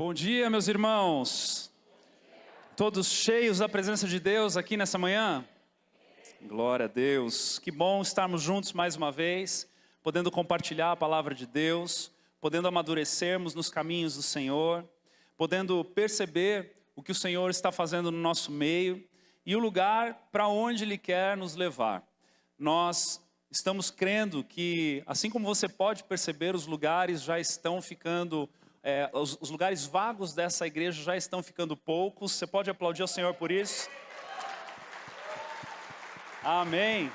Bom dia, meus irmãos. Todos cheios da presença de Deus aqui nessa manhã? Glória a Deus. Que bom estarmos juntos mais uma vez, podendo compartilhar a palavra de Deus, podendo amadurecermos nos caminhos do Senhor, podendo perceber o que o Senhor está fazendo no nosso meio e o lugar para onde Ele quer nos levar. Nós estamos crendo que, assim como você pode perceber, os lugares já estão ficando... os lugares vagos dessa igreja já estão ficando poucos. Você pode aplaudir ao Senhor por isso? Amém.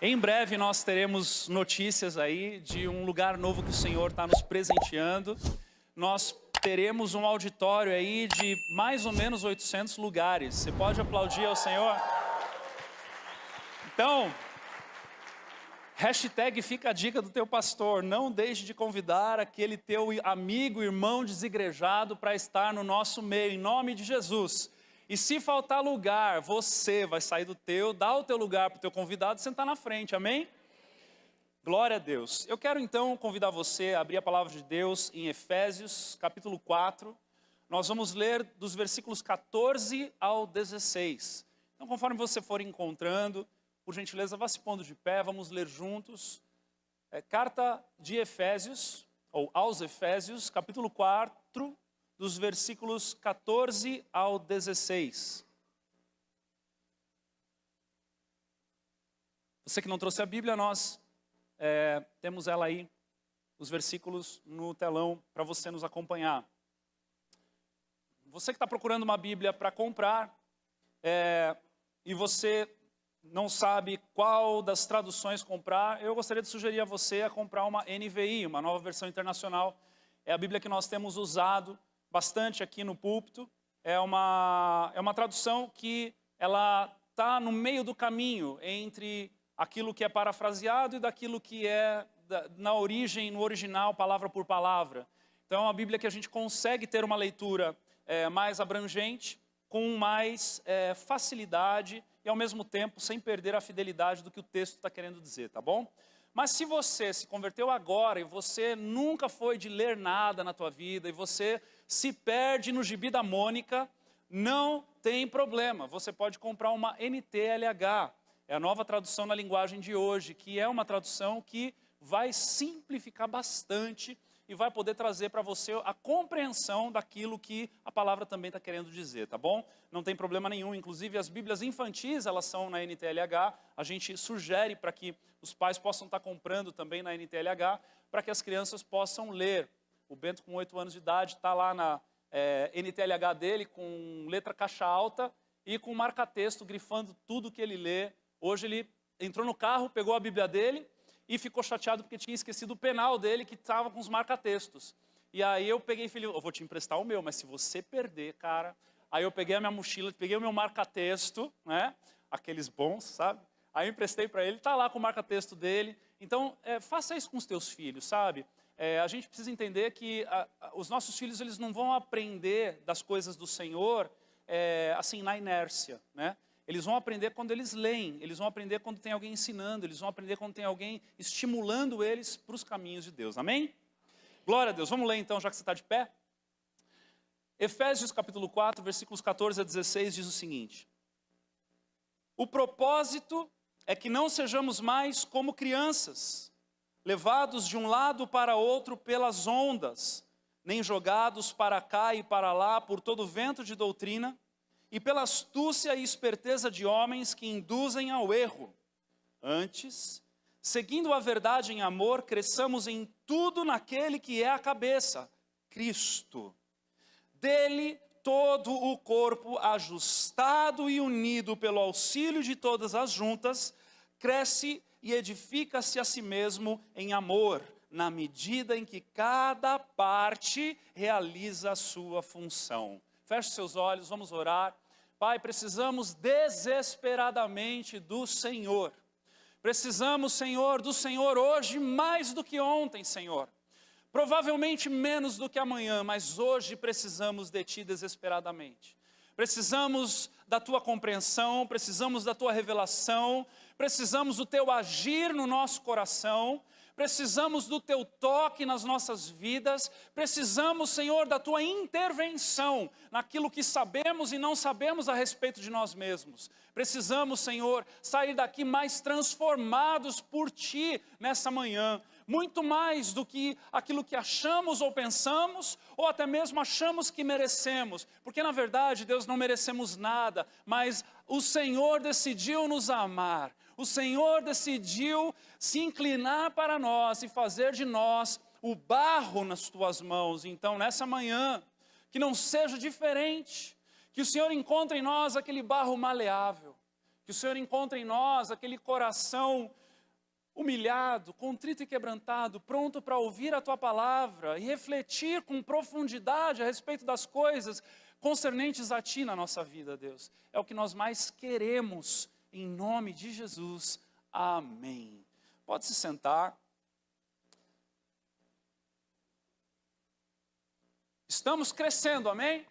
Em breve nós teremos notícias aí de um lugar novo que o Senhor está nos presenteando. Nós teremos um auditório aí de mais ou menos 800 lugares. Você pode aplaudir ao Senhor? Então... hashtag fica a dica do teu pastor, não deixe de convidar aquele teu amigo, irmão desigrejado para estar no nosso meio, em nome de Jesus. E se faltar lugar, você vai sair do teu, dá o teu lugar para o teu convidado e sentar na frente, amém? Glória a Deus. Eu quero então convidar você a abrir a palavra de Deus em Efésios, capítulo 4. Nós vamos ler dos versículos 14 ao 16. Então, conforme você for encontrando... por gentileza, vá se pondo de pé, vamos ler juntos. Carta de Efésios, ou aos Efésios, capítulo 4, dos versículos 14 ao 16. Você que não trouxe a Bíblia, nós temos ela aí, os versículos no telão, para você nos acompanhar. Você que está procurando uma Bíblia para comprar, e você... não sabe qual das traduções comprar, eu gostaria de sugerir a você a comprar uma NVI, uma nova versão internacional. É a Bíblia que nós temos usado bastante aqui no púlpito. É uma tradução que ela está no meio do caminho entre aquilo que é parafraseado e daquilo que é na origem, no original, palavra por palavra. Então é uma Bíblia que a gente consegue ter uma leitura mais abrangente, com mais facilidade e ao mesmo tempo sem perder a fidelidade do que o texto está querendo dizer, tá bom? Mas se você se converteu agora e você nunca foi de ler nada na tua vida e você se perde no gibi da Mônica, não tem problema, você pode comprar uma NTLH, é a nova tradução na linguagem de hoje, que é uma tradução que vai simplificar bastante e vai poder trazer para você a compreensão daquilo que a palavra também está querendo dizer, tá bom? Não tem problema nenhum, inclusive as Bíblias infantis, elas são na NTLH, a gente sugere para que os pais possam estar comprando também na NTLH, para que as crianças possam ler. O Bento, com 8 anos de idade, está lá na NTLH dele, com letra caixa alta e com marca-texto, grifando tudo que ele lê. Hoje ele entrou no carro, pegou a Bíblia dele, e ficou chateado porque tinha esquecido o penal dele, que estava com os marca-textos. E aí eu peguei e falei, eu vou te emprestar o meu, mas se você perder, cara... Aí eu peguei a minha mochila, peguei o meu marca-texto, né? Aqueles bons, sabe? Aí eu emprestei para ele, tá lá com o marca-texto dele. Então, faça isso com os teus filhos, sabe? A gente precisa entender que os nossos filhos, eles não vão aprender das coisas do Senhor, assim, na inércia, né? Eles vão aprender quando eles leem, eles vão aprender quando tem alguém ensinando, eles vão aprender quando tem alguém estimulando eles para os caminhos de Deus, amém? Glória a Deus, vamos ler então, já que você está de pé? Efésios capítulo 4, versículos 14 a 16 diz o seguinte: o propósito é que não sejamos mais como crianças, levados de um lado para outro pelas ondas, nem jogados para cá e para lá por todo vento de doutrina, e pela astúcia e esperteza de homens que induzem ao erro. Antes, seguindo a verdade em amor, cresçamos em tudo naquele que é a cabeça, Cristo. Dele, todo o corpo, ajustado e unido pelo auxílio de todas as juntas, cresce e edifica-se a si mesmo em amor, na medida em que cada parte realiza a sua função. Feche seus olhos, vamos orar. Pai, precisamos desesperadamente do Senhor. Precisamos, Senhor, do Senhor hoje mais do que ontem, Senhor. Provavelmente menos do que amanhã, mas hoje precisamos de Ti desesperadamente. Precisamos da Tua compreensão, precisamos da Tua revelação, precisamos do Teu agir no nosso coração, precisamos do Teu toque nas nossas vidas, precisamos, Senhor, da Tua intervenção naquilo que sabemos e não sabemos a respeito de nós mesmos. Precisamos, Senhor, sair daqui mais transformados por Ti nessa manhã, muito mais do que aquilo que achamos ou pensamos, ou até mesmo achamos que merecemos, porque na verdade, Deus, não merecemos nada, mas o Senhor decidiu nos amar, o Senhor decidiu se inclinar para nós e fazer de nós o barro nas Tuas mãos. Então nessa manhã, que não seja diferente, que o Senhor encontre em nós aquele barro maleável, que o Senhor encontre em nós aquele coração humilhado, contrito e quebrantado, pronto para ouvir a Tua palavra e refletir com profundidade a respeito das coisas concernentes a Ti na nossa vida, Deus. É o que nós mais queremos, em nome de Jesus. Amém. Pode se sentar. Estamos crescendo, amém?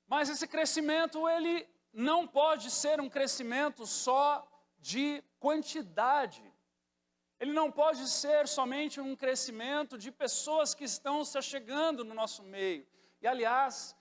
Mas esse crescimento, ele não pode ser um crescimento só de quantidade. Ele não pode ser somente um crescimento de pessoas que estão se achegando no nosso meio. E aliás,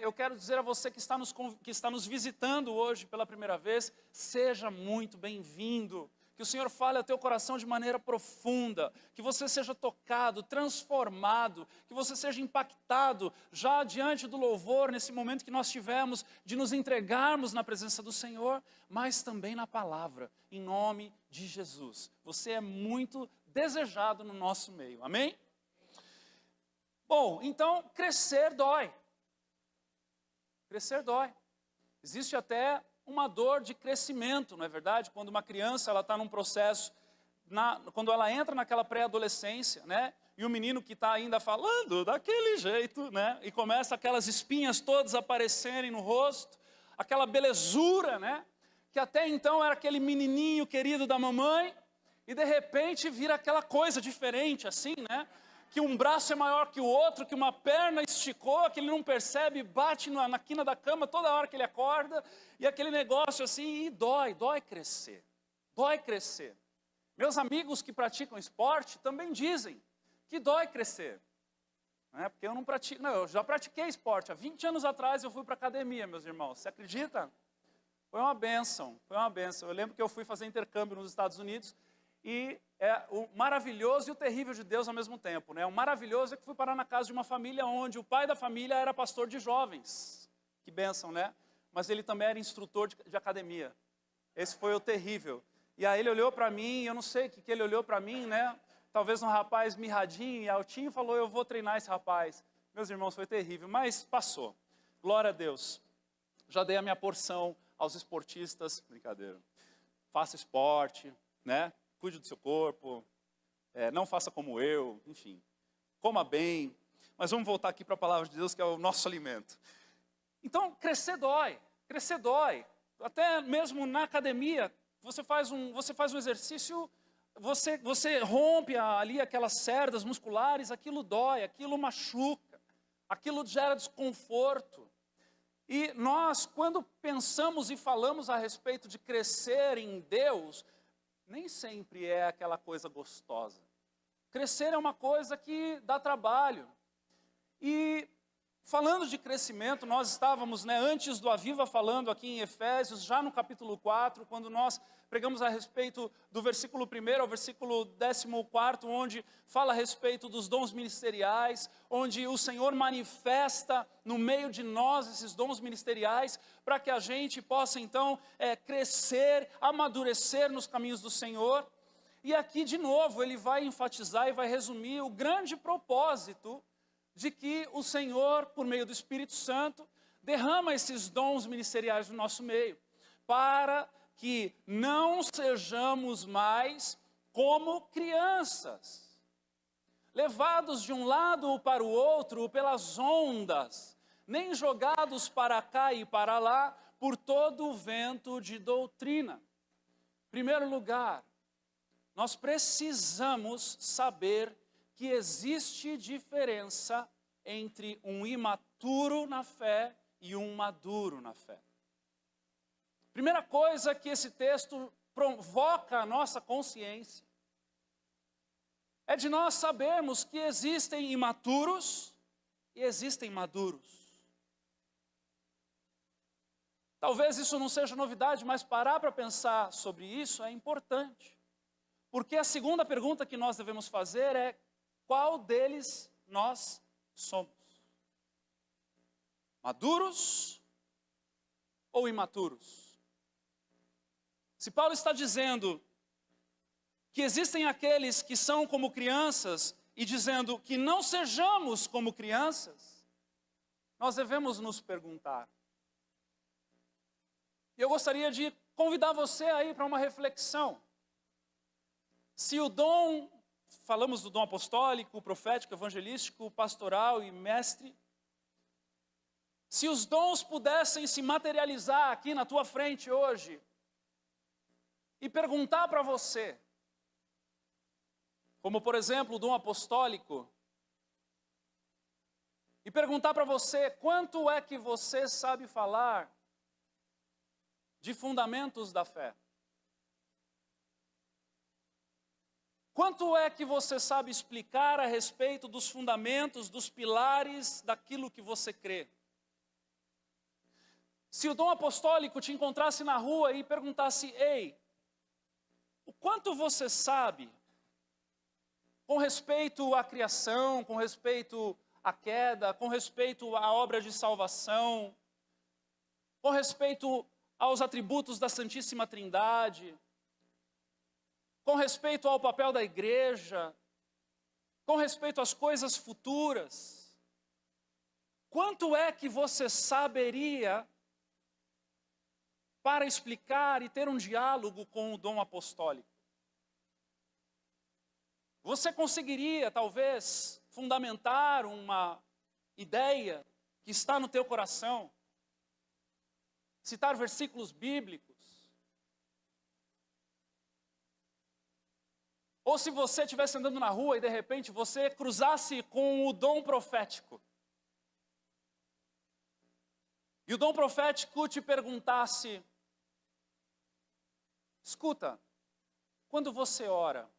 eu quero dizer a você que está nos visitando hoje pela primeira vez, seja muito bem-vindo. Que o Senhor fale ao teu coração de maneira profunda, que você seja tocado, transformado, que você seja impactado já diante do louvor, nesse momento que nós tivemos de nos entregarmos na presença do Senhor, mas também na palavra, em nome de Jesus. Você é muito desejado no nosso meio, amém? Bom, então crescer dói. Crescer dói. Existe até uma dor de crescimento, não é verdade? Quando uma criança está num processo, quando ela entra naquela pré-adolescência, né? E o menino que está ainda falando daquele jeito, né? E começa aquelas espinhas todas aparecerem no rosto, aquela belezura, né? Que até então era aquele menininho querido da mamãe, e de repente vira aquela coisa diferente assim, né? Que um braço é maior que o outro, que uma perna esticou, que ele não percebe, bate na quina da cama toda hora que ele acorda, e aquele negócio assim, e dói crescer, dói crescer. Meus amigos que praticam esporte também dizem que dói crescer, né? Porque eu não pratico, não, eu já pratiquei esporte, há 20 anos atrás eu fui para a academia, meus irmãos, você acredita? Foi uma bênção, eu lembro que eu fui fazer intercâmbio nos Estados Unidos, e é o maravilhoso e o terrível de Deus ao mesmo tempo, né? O maravilhoso é que fui parar na casa de uma família onde o pai da família era pastor de jovens. Que bênção, né? Mas ele também era instrutor de academia. Esse foi o terrível. E aí ele olhou para mim, eu não sei o que ele olhou para mim, né? Talvez um rapaz mirradinho e altinho falou, eu vou treinar esse rapaz. Meus irmãos, foi terrível, mas passou. Glória a Deus. Já dei a minha porção aos esportistas. Brincadeira. Faça esporte, né? Cuide do seu corpo, não faça como eu, enfim, coma bem. Mas vamos voltar aqui para a palavra de Deus, que é o nosso alimento. Então, crescer dói. Até mesmo na academia, você faz um exercício, você rompe ali aquelas cerdas musculares, aquilo dói, aquilo machuca, aquilo gera desconforto. E nós, quando pensamos e falamos a respeito de crescer em Deus, nem sempre é aquela coisa gostosa. Crescer é uma coisa que dá trabalho. E falando de crescimento, nós estávamos, antes do Aviva, falando aqui em Efésios, já no capítulo 4, quando nós pregamos a respeito do versículo 1 ao versículo 14, onde fala a respeito dos dons ministeriais, onde o Senhor manifesta no meio de nós esses dons ministeriais, para que a gente possa então crescer, amadurecer nos caminhos do Senhor. E aqui de novo ele vai enfatizar e vai resumir o grande propósito de que o Senhor, por meio do Espírito Santo, derrama esses dons ministeriais no nosso meio, para que não sejamos mais como crianças, levados de um lado para o outro pelas ondas, nem jogados para cá e para lá por todo o vento de doutrina. Em primeiro lugar, nós precisamos saber que existe diferença entre um imaturo na fé e um maduro na fé. Primeira coisa que esse texto provoca a nossa consciência é de nós sabermos que existem imaturos e existem maduros. Talvez isso não seja novidade, mas parar para pensar sobre isso é importante. Porque a segunda pergunta que nós devemos fazer é: qual deles nós somos? Maduros ou imaturos? Se Paulo está dizendo que existem aqueles que são como crianças e dizendo que não sejamos como crianças, nós devemos nos perguntar. E eu gostaria de convidar você aí para uma reflexão. Se o dom, falamos do dom apostólico, profético, evangelístico, pastoral e mestre, se os dons pudessem se materializar aqui na tua frente hoje e perguntar para você, como por exemplo o dom apostólico, e perguntar para você quanto é que você sabe falar de fundamentos da fé. Quanto é que você sabe explicar a respeito dos fundamentos, dos pilares daquilo que você crê? Se o dom apostólico te encontrasse na rua e perguntasse: ei, o quanto você sabe com respeito à criação, com respeito à queda, com respeito à obra de salvação, com respeito aos atributos da Santíssima Trindade, com respeito ao papel da igreja, com respeito às coisas futuras, quanto é que você saberia para explicar e ter um diálogo com o dom apostólico? Você conseguiria, talvez, fundamentar uma ideia que está no teu coração? Citar versículos bíblicos? Ou se você estivesse andando na rua e de repente você cruzasse com o dom profético, e o dom profético te perguntasse: escuta, quando você ora,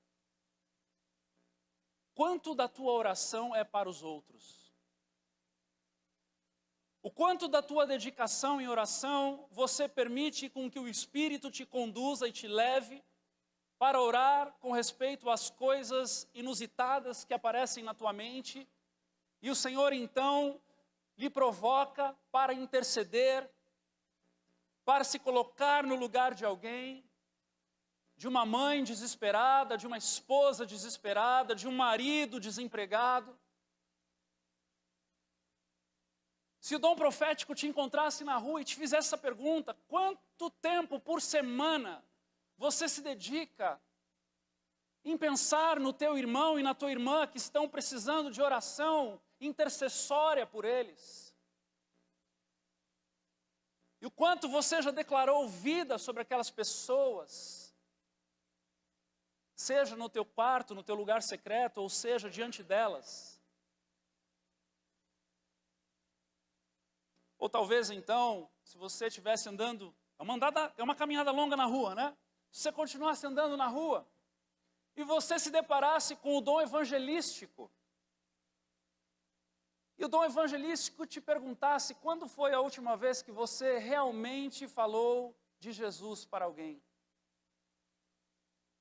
quanto da tua oração é para os outros? O quanto da tua dedicação em oração você permite com que o Espírito te conduza e te leve para orar com respeito às coisas inusitadas que aparecem na tua mente, e o Senhor então lhe provoca para interceder, para se colocar no lugar de alguém, de uma mãe desesperada, de uma esposa desesperada, de um marido desempregado. Se o dom profético te encontrasse na rua e te fizesse essa pergunta: quanto tempo por semana você se dedica em pensar no teu irmão e na tua irmã que estão precisando de oração intercessória por eles? E o quanto você já declarou vida sobre aquelas pessoas, seja no teu quarto, no teu lugar secreto, ou seja diante delas? Ou talvez então, se você estivesse andando, é uma caminhada longa na rua, né? Se você continuasse andando na rua e você se deparasse com o dom evangelístico, e o dom evangelístico te perguntasse: quando foi a última vez que você realmente falou de Jesus para alguém?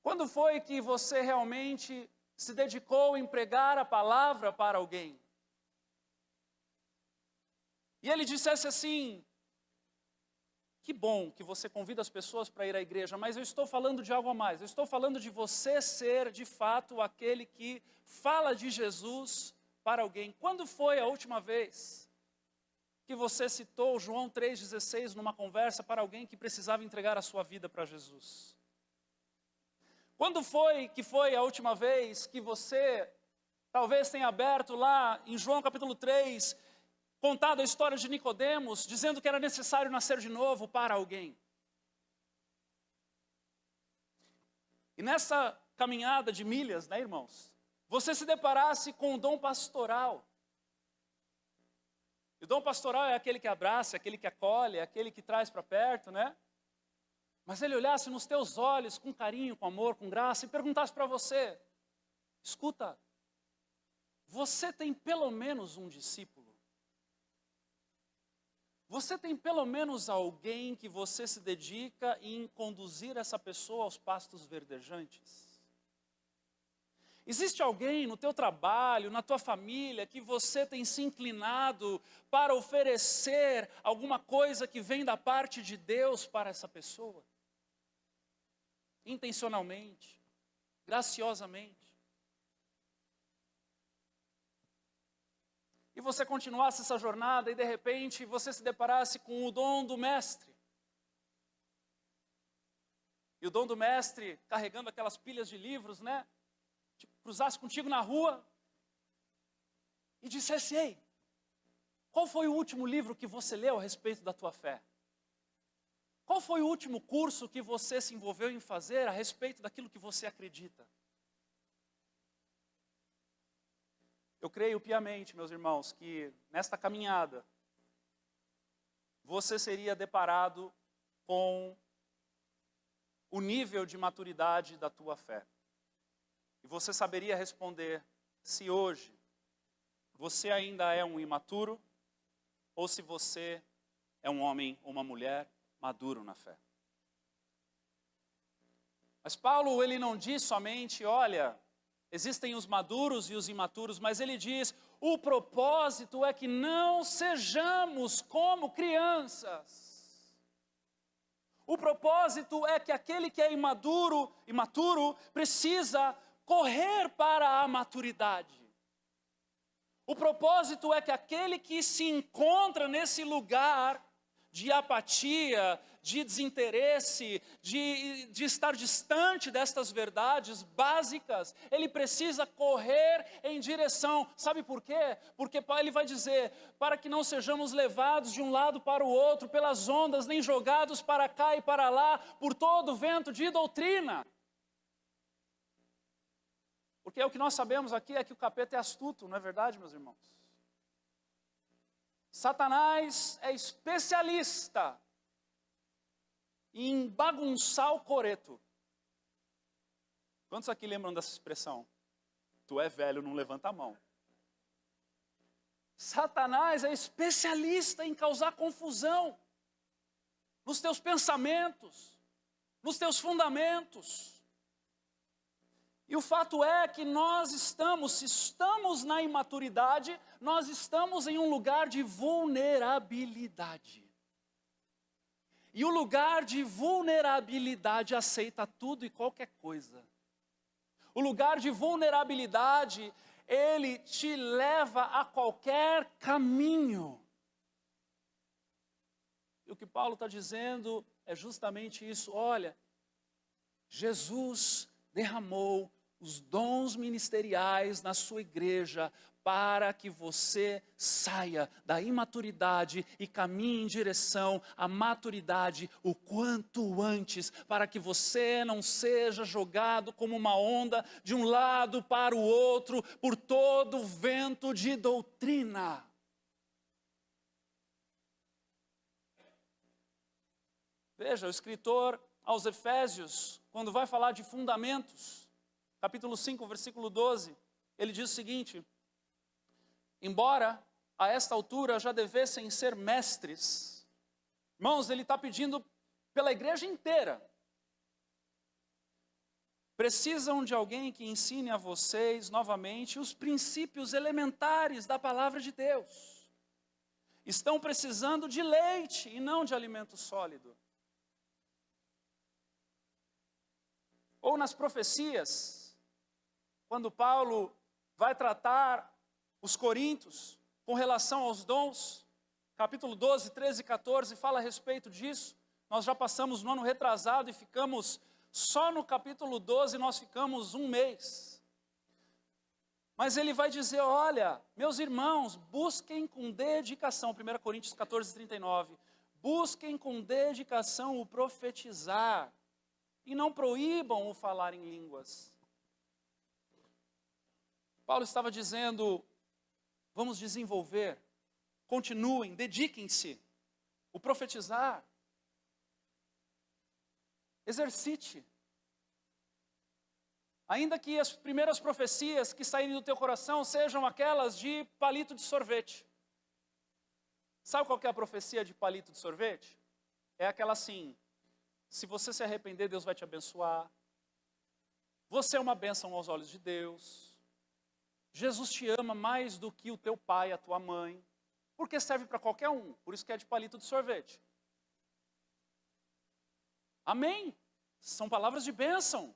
Quando foi que você realmente se dedicou em pregar a palavra para alguém? E ele dissesse assim: que bom que você convida as pessoas para ir à igreja, mas eu estou falando de algo a mais. Eu estou falando de você ser, de fato, aquele que fala de Jesus para alguém. Quando foi a última vez que você citou João 3,16 numa conversa para alguém que precisava entregar a sua vida para Jesus? Quando foi a última vez que você talvez tenha aberto lá em João capítulo 3, contado a história de Nicodemos, dizendo que era necessário nascer de novo para alguém? E nessa caminhada de milhas, né, irmãos, você se deparasse com o dom pastoral. E o dom pastoral é aquele que abraça, é aquele que acolhe, é aquele que traz para perto, né? Mas ele olhasse nos teus olhos com carinho, com amor, com graça e perguntasse para você: Escuta, você tem pelo menos um discípulo? Você tem pelo menos alguém que você se dedica em conduzir essa pessoa aos pastos verdejantes? Existe alguém no teu trabalho, na tua família, que você tem se inclinado para oferecer alguma coisa que vem da parte de Deus para essa pessoa? Intencionalmente, graciosamente. E você continuasse essa jornada e de repente você se deparasse com o dom do mestre. E o dom do mestre, carregando aquelas pilhas de livros, né? Cruzasse contigo na rua e dissesse: ei, qual foi o último livro que você leu a respeito da tua fé? Qual foi o último curso que você se envolveu em fazer a respeito daquilo que você acredita? Eu creio piamente, meus irmãos, que nesta caminhada você seria deparado com o nível de maturidade da tua fé. E você saberia responder se hoje você ainda é um imaturo ou se você é um homem ou uma mulher maduro na fé. Mas Paulo, ele não diz somente, olha, existem os maduros e os imaturos, mas ele diz, o propósito é que não sejamos como crianças. O propósito é que aquele que é imaturo, precisa correr para a maturidade. O propósito é que aquele que se encontra nesse lugar de apatia, de desinteresse, de estar distante destas verdades básicas, ele precisa correr em direção. Sabe por quê? Porque ele vai dizer, para que não sejamos levados de um lado para o outro pelas ondas, nem jogados para cá e para lá, por todo o vento de doutrina. Porque o que nós sabemos aqui é que o capeta é astuto, não é verdade, meus irmãos? Satanás é especialista em bagunçar o coreto. Quantos aqui lembram dessa expressão? Tu é velho, não levanta a mão. Satanás é especialista em causar confusão nos teus pensamentos, nos teus fundamentos. E o fato é que se estamos na imaturidade, nós estamos em um lugar de vulnerabilidade. E o lugar de vulnerabilidade aceita tudo e qualquer coisa. O lugar de vulnerabilidade, ele te leva a qualquer caminho. E o que Paulo está dizendo é justamente isso. Olha, Jesus derramou os dons ministeriais na sua igreja para que você saia da imaturidade e caminhe em direção à maturidade o quanto antes, para que você não seja jogado como uma onda de um lado para o outro por todo o vento de doutrina. Veja, o escritor aos Efésios, quando vai falar de fundamentos, capítulo 5, versículo 12, ele diz o seguinte: embora a esta altura já devessem ser mestres, irmãos, ele está pedindo pela igreja inteira, precisam de alguém que ensine a vocês novamente os princípios elementares da palavra de Deus. Estão precisando de leite e não de alimento sólido. Ou nas profecias, quando Paulo vai tratar os coríntios com relação aos dons, capítulo 12, 13 e 14, fala a respeito disso. Nós já passamos no ano retrasado e ficamos, só no capítulo 12 nós ficamos um mês. Mas ele vai dizer, olha, meus irmãos, busquem com dedicação, 1 Coríntios 14, 39, busquem com dedicação o profetizar, e não proíbam o falar em línguas. Paulo estava dizendo, vamos desenvolver, continuem, dediquem-se, o profetizar, exercite. Ainda que as primeiras profecias que saírem do teu coração sejam aquelas de palito de sorvete. Sabe qual que é a profecia de palito de sorvete? É aquela assim: se você se arrepender, Deus vai te abençoar. Você é uma bênção aos olhos de Deus. Jesus te ama mais do que o teu pai, a tua mãe. Porque serve para qualquer um, por isso que é de palito de sorvete. Amém? São palavras de bênção.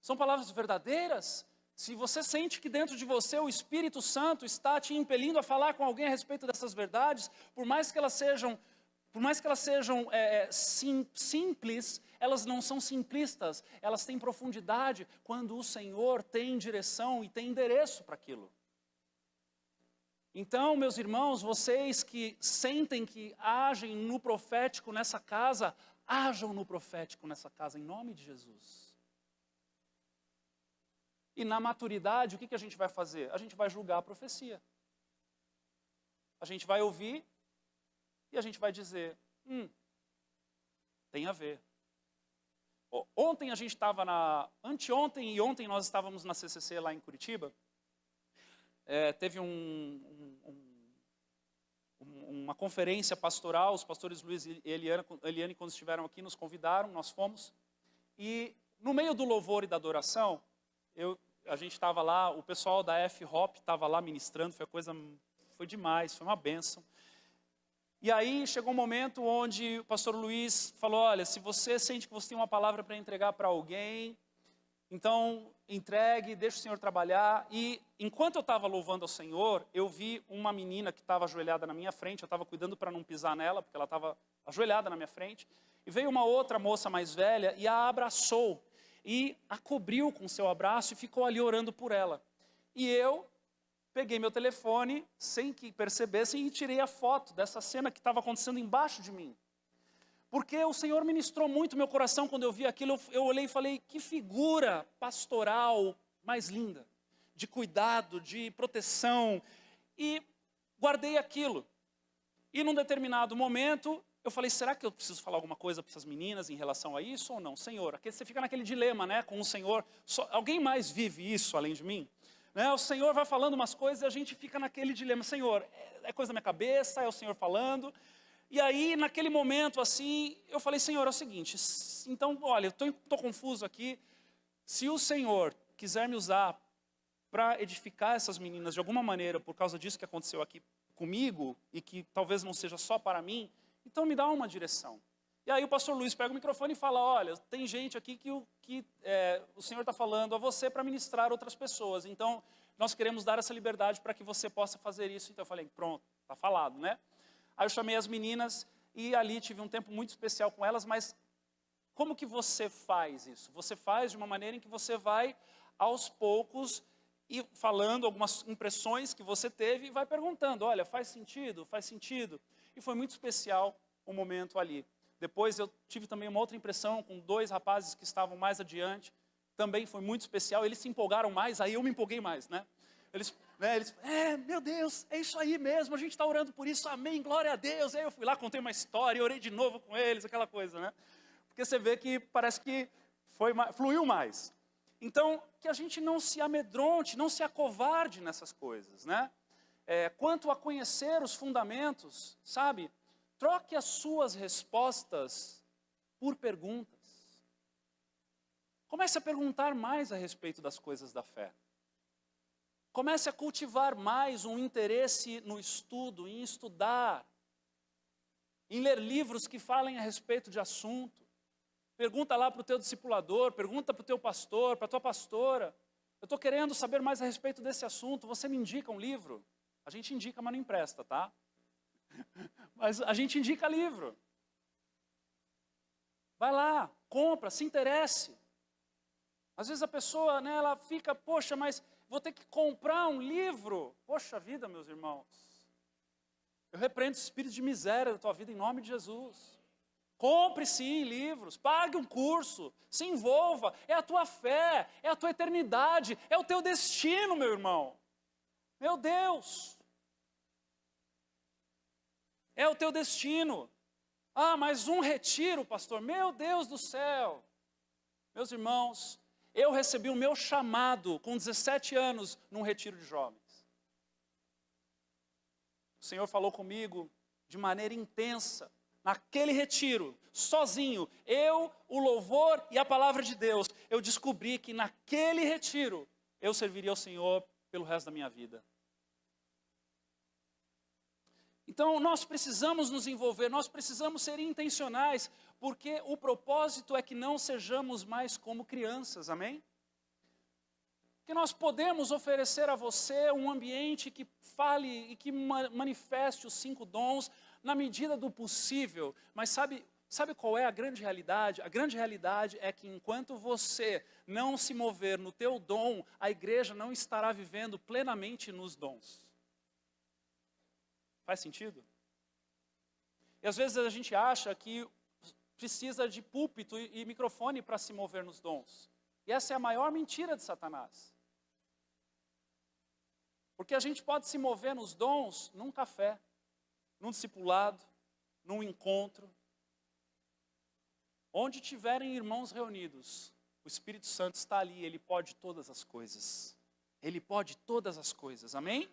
São palavras verdadeiras. Se você sente que dentro de você o Espírito Santo está te impelindo a falar com alguém a respeito dessas verdades, por mais que elas sejam simples, elas não são simplistas, elas têm profundidade quando o Senhor tem direção e tem endereço para aquilo. Então, meus irmãos, vocês que sentem que agem no profético nessa casa, ajam no profético nessa casa, em nome de Jesus. E na maturidade, o que a gente vai fazer? A gente vai julgar a profecia. A gente vai ouvir e a gente vai dizer, tem a ver. Ontem a gente estava anteontem e ontem nós estávamos na CCC lá em Curitiba. Teve uma conferência pastoral, os pastores Luiz e Eliane, quando estiveram aqui, nos convidaram, nós fomos. E no meio do louvor e da adoração, a gente estava lá, o pessoal da F-Hop estava lá ministrando, foi demais, foi uma bênção. E aí chegou um momento onde o pastor Luiz falou, olha, se você sente que você tem uma palavra para entregar para alguém, então entregue, deixe o Senhor trabalhar. E enquanto eu estava louvando ao Senhor, eu vi uma menina que estava ajoelhada na minha frente, eu estava cuidando para não pisar nela, porque ela estava ajoelhada na minha frente, e veio uma outra moça mais velha e a abraçou, e a cobriu com seu abraço e ficou ali orando por ela. E eu peguei meu telefone, sem que percebessem, e tirei a foto dessa cena que estava acontecendo embaixo de mim. Porque o Senhor ministrou muito meu coração quando eu vi aquilo. Eu olhei e falei, que figura pastoral mais linda, de cuidado, de proteção. E guardei aquilo. E num determinado momento, eu falei, será que eu preciso falar alguma coisa para essas meninas em relação a isso ou não? Senhor, você fica naquele dilema, né, com o Senhor. Alguém mais vive isso além de mim? Né? O Senhor vai falando umas coisas e a gente fica naquele dilema. Senhor, é coisa da minha cabeça, é o Senhor falando. E aí, naquele momento, assim, eu falei, Senhor, é o seguinte, então, olha, eu estou confuso aqui. Se o Senhor quiser me usar para edificar essas meninas de alguma maneira, por causa disso que aconteceu aqui comigo, e que talvez não seja só para mim, então me dá uma direção. E aí o pastor Luiz pega o microfone e fala, olha, tem gente aqui que o Senhor está falando a você para ministrar outras pessoas. Então, nós queremos dar essa liberdade para que você possa fazer isso. Então eu falei, pronto, está falado, né? Aí eu chamei as meninas e ali tive um tempo muito especial com elas, mas como que você faz isso? Você faz de uma maneira em que você vai, aos poucos, e falando algumas impressões que você teve e vai perguntando, olha, faz sentido? Faz sentido? E foi muito especial o momento ali. Depois eu tive também uma outra impressão com 2 rapazes que estavam mais adiante, também foi muito especial, eles se empolgaram mais, aí eu me empolguei mais, né? Eles, meu Deus, é isso aí mesmo, a gente está orando por isso, amém, glória a Deus. Aí eu fui lá, contei uma história, orei de novo com eles, aquela coisa, né? Porque você vê que parece que fluiu mais. Então, que a gente não se amedronte, não se acovarde nessas coisas, né? Quanto a conhecer os fundamentos, sabe? Troque as suas respostas por perguntas. Comece a perguntar mais a respeito das coisas da fé. Comece a cultivar mais um interesse no estudo, em estudar, em ler livros que falem a respeito de assunto. Pergunta lá para o teu discipulador, pergunta para o teu pastor, para a tua pastora. Eu estou querendo saber mais a respeito desse assunto, você me indica um livro? A gente indica, mas não empresta, tá? Mas a gente indica livro. Vai lá, compra, se interesse. Às vezes a pessoa, né, ela fica, poxa, mas vou ter que comprar um livro. Poxa vida, meus irmãos. Eu repreendo esse espírito de miséria da tua vida em nome de Jesus. Compre sim livros, pague um curso, se envolva. É a tua fé, é a tua eternidade, é o teu destino, meu irmão. Meu Deus. É o teu destino. Ah, mas um retiro, pastor. Meu Deus do céu. Meus irmãos, eu recebi o meu chamado com 17 anos num retiro de jovens. O Senhor falou comigo de maneira intensa, naquele retiro, sozinho, eu, o louvor e a palavra de Deus. Eu descobri que naquele retiro eu serviria ao Senhor pelo resto da minha vida. Então nós precisamos nos envolver, nós precisamos ser intencionais, porque o propósito é que não sejamos mais como crianças, amém? Que nós podemos oferecer a você um ambiente que fale e que manifeste os 5 dons na medida do possível. Mas sabe qual é a grande realidade? A grande realidade é que enquanto você não se mover no teu dom, a igreja não estará vivendo plenamente nos dons. Faz sentido? E às vezes a gente acha que precisa de púlpito e microfone para se mover nos dons. E essa é a maior mentira de Satanás. Porque a gente pode se mover nos dons num café, num discipulado, num encontro. Onde tiverem irmãos reunidos, o Espírito Santo está ali, ele pode todas as coisas. Ele pode todas as coisas, amém?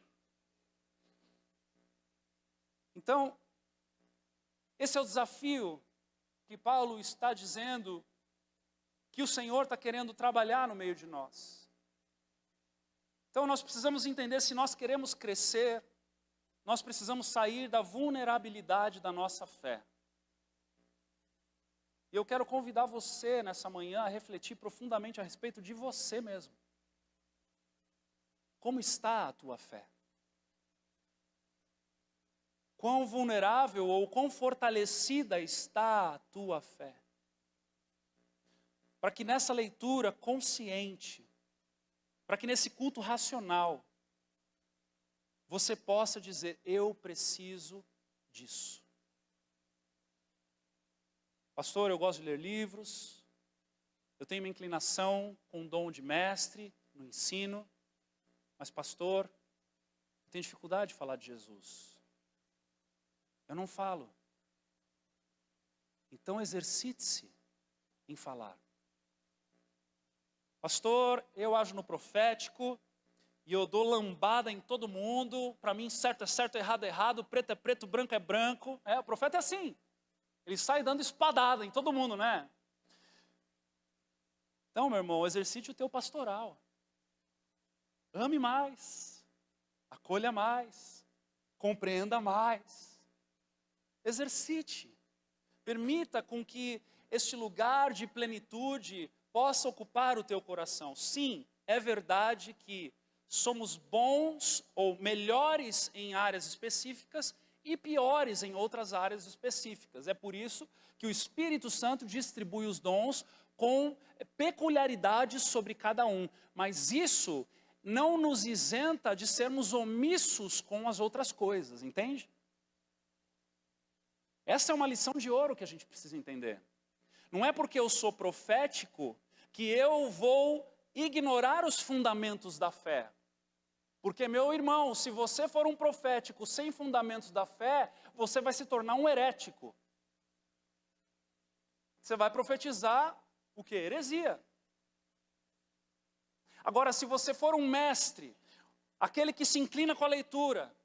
Então, esse é o desafio que Paulo está dizendo que o Senhor está querendo trabalhar no meio de nós. Então nós precisamos entender, se nós queremos crescer, nós precisamos sair da vulnerabilidade da nossa fé. E eu quero convidar você nessa manhã a refletir profundamente a respeito de você mesmo. Como está a tua fé? Quão vulnerável ou quão fortalecida está a tua fé? Para que nessa leitura consciente, para que nesse culto racional, você possa dizer, eu preciso disso. Pastor, eu gosto de ler livros, eu tenho uma inclinação com um dom de mestre no ensino, mas pastor, eu tenho dificuldade de falar de Jesus. Eu não falo. Então exercite-se em falar. Pastor, eu ajo no profético e eu dou lambada em todo mundo. Para mim, certo é certo, errado é errado, preto é preto, branco é branco. O profeta é assim. Ele sai dando espadada em todo mundo, né? Então, meu irmão, exercite o teu pastoral. Ame mais. Acolha mais. Compreenda mais. Exercite. Permita com que este lugar de plenitude possa ocupar o teu coração. Sim, é verdade que somos bons ou melhores em áreas específicas e piores em outras áreas específicas. É por isso que o Espírito Santo distribui os dons com peculiaridades sobre cada um. Mas isso não nos isenta de sermos omissos com as outras coisas, entende? Essa é uma lição de ouro que a gente precisa entender. Não é porque eu sou profético que eu vou ignorar os fundamentos da fé. Porque, meu irmão, se você for um profético sem fundamentos da fé, você vai se tornar um herético. Você vai profetizar o quê? Heresia. Agora, se você for um mestre, aquele que se inclina com a leitura,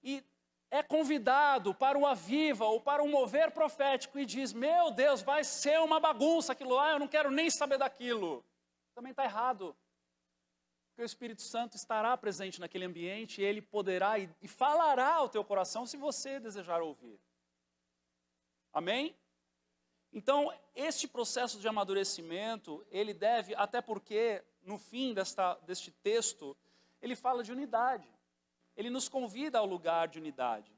e é convidado para o aviva ou para um mover profético e diz, meu Deus, vai ser uma bagunça aquilo lá, eu não quero nem saber daquilo. Também está errado. Porque o Espírito Santo estará presente naquele ambiente e ele poderá e falará ao teu coração se você desejar ouvir. Amém? Então, este processo de amadurecimento, ele deve, até porque no fim deste texto, ele fala de unidade. Ele nos convida ao lugar de unidade.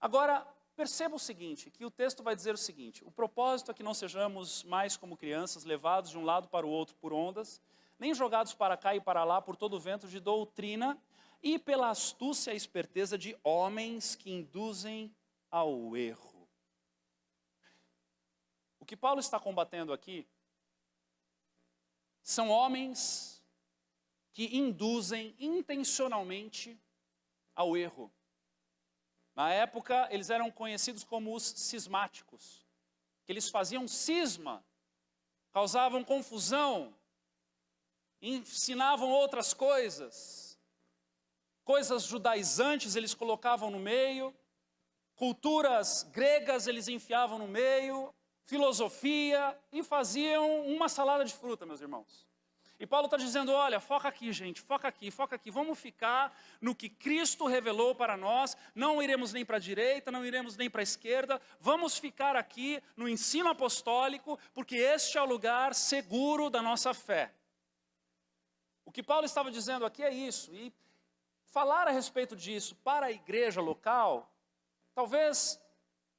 Agora, perceba o seguinte, que o texto vai dizer o seguinte, o propósito é que não sejamos mais como crianças, levados de um lado para o outro por ondas, nem jogados para cá e para lá por todo o vento de doutrina, e pela astúcia e esperteza de homens que induzem ao erro. O que Paulo está combatendo aqui são homens que induzem intencionalmente ao erro. Na época, eles eram conhecidos como os cismáticos, que eles faziam cisma, causavam confusão ensinavam outras coisas. Coisas judaizantes eles colocavam no meio, culturas gregas eles enfiavam no meio, filosofia, e faziam uma salada de fruta, meus irmãos. E Paulo está dizendo, olha, foca aqui, gente, foca aqui, vamos ficar no que Cristo revelou para nós, não iremos nem para a direita, não iremos nem para a esquerda, vamos ficar aqui no ensino apostólico, porque este é o lugar seguro da nossa fé. O que Paulo estava dizendo aqui é isso, e falar a respeito disso para a igreja local, talvez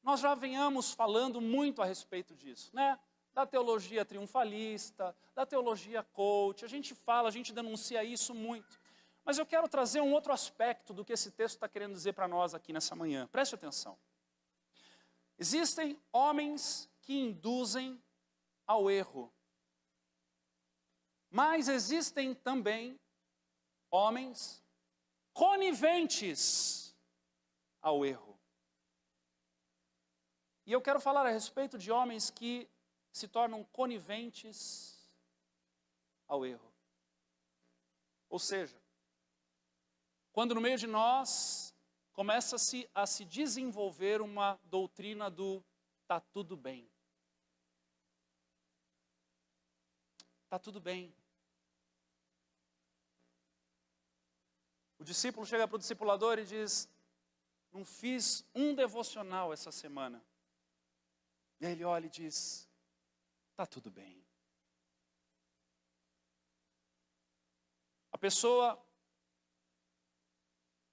nós já venhamos falando muito a respeito disso, né? Da teologia triunfalista, da teologia coach, a gente fala, a gente denuncia isso muito. Mas eu quero trazer um outro aspecto do que esse texto está querendo dizer para nós aqui nessa manhã. Preste atenção. Existem homens que induzem ao erro. Mas existem também homens coniventes ao erro. E eu quero falar a respeito de homens que se tornam coniventes ao erro. Ou seja, quando no meio de nós começa-se a se desenvolver uma doutrina do tá tudo bem. Tá tudo bem. O discípulo chega para o discipulador e diz, não fiz um devocional essa semana. E aí ele olha e diz, está tudo bem. A pessoa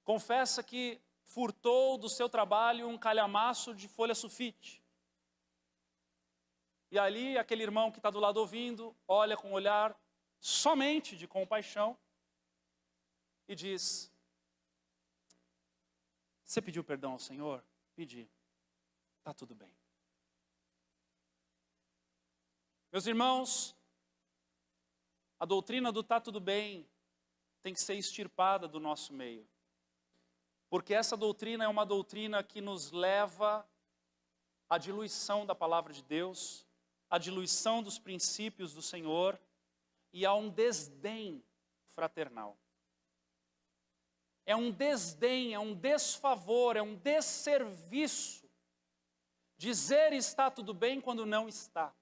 confessa que furtou do seu trabalho um calhamaço de folha sulfite. E ali aquele irmão que está do lado ouvindo, olha com um olhar somente de compaixão e diz, você pediu perdão ao Senhor? Pedi. Está tudo bem. Meus irmãos, a doutrina do tá tudo bem tem que ser extirpada do nosso meio. Porque essa doutrina é uma doutrina que nos leva à diluição da palavra de Deus, à diluição dos princípios do Senhor e a um desdém fraternal. É um desdém, é um desfavor, é um desserviço dizer está tudo bem quando não está.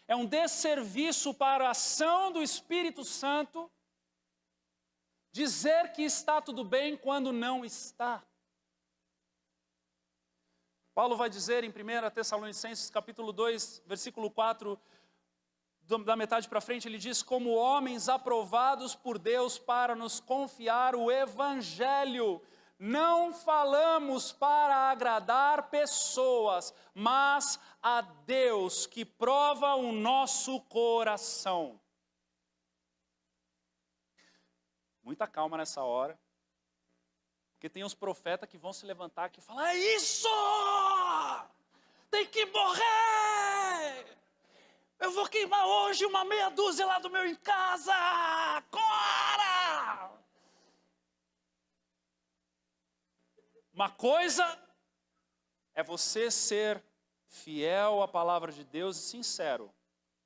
É um desserviço para a ação do Espírito Santo dizer que está tudo bem quando não está. Paulo vai dizer em 1 Tessalonicenses capítulo 2, versículo 4, da metade para frente, ele diz, como homens aprovados por Deus para nos confiar o Evangelho, não falamos para agradar pessoas, mas a Deus que prova o nosso coração. Muita calma nessa hora, porque tem uns profetas que vão se levantar aqui e falar, é isso! Tem que morrer! Eu vou queimar hoje uma meia dúzia lá do meu em casa! Agora! Uma coisa é você ser fiel à palavra de Deus e sincero.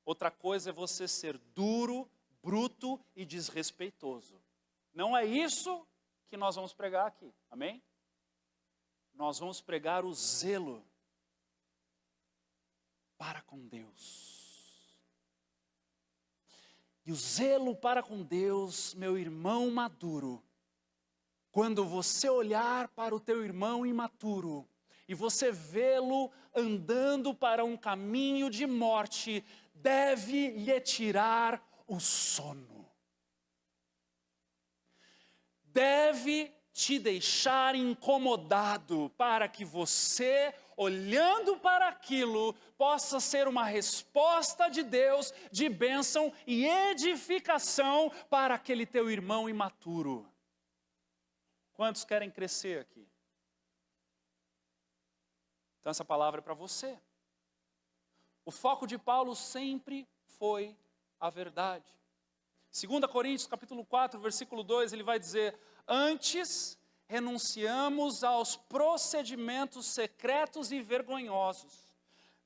Outra coisa é você ser duro, bruto e desrespeitoso. Não é isso que nós vamos pregar aqui, amém? Nós vamos pregar o zelo para com Deus. E o zelo para com Deus, meu irmão maduro, quando você olhar para o teu irmão imaturo e você vê-lo andando para um caminho de morte, deve lhe tirar o sono. Deve te deixar incomodado para que você, olhando para aquilo, possa ser uma resposta de Deus de bênção e edificação para aquele teu irmão imaturo. Quantos querem crescer aqui? Então essa palavra é para você. O foco de Paulo sempre foi a verdade. 2 Coríntios capítulo 4, versículo 2, ele vai dizer, antes renunciamos aos procedimentos secretos e vergonhosos,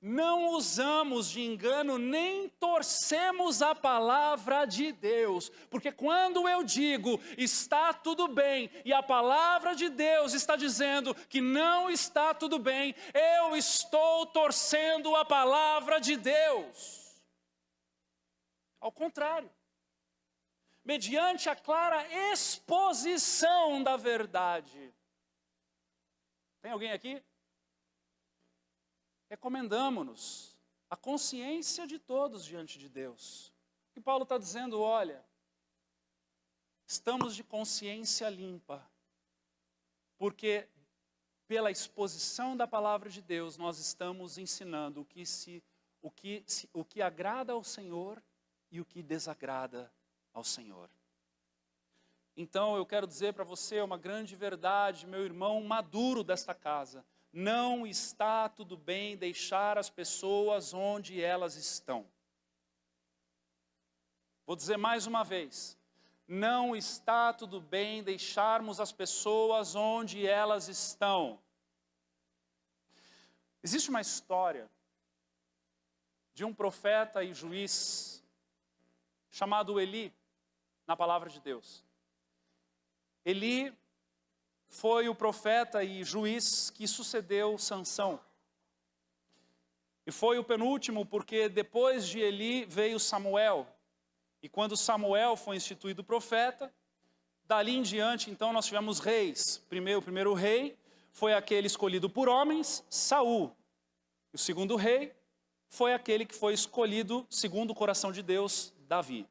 não usamos de engano nem torcemos a palavra de Deus. Porque quando eu digo está tudo bem e a palavra de Deus está dizendo que não está tudo bem, eu estou torcendo a palavra de Deus. Ao contrário, mediante a clara exposição da verdade. Tem alguém aqui? Recomendamos-nos a consciência de todos diante de Deus. E Paulo está dizendo, olha, estamos de consciência limpa, porque pela exposição da palavra de Deus, nós estamos ensinando o que agrada ao Senhor e o que desagrada ao Senhor. Então eu quero dizer para você uma grande verdade, meu irmão maduro desta casa. Não está tudo bem deixar as pessoas onde elas estão. Vou dizer mais uma vez. Não está tudo bem deixarmos as pessoas onde elas estão. Existe uma história de um profeta e juiz chamado Eli, na palavra de Deus. Eli foi o profeta e juiz que sucedeu Sansão. E foi o penúltimo porque depois de Eli veio Samuel. E quando Samuel foi instituído profeta, dali em diante então nós tivemos reis. O primeiro rei foi aquele escolhido por homens, Saul. E o segundo rei foi aquele que foi escolhido segundo o coração de Deus, Davi.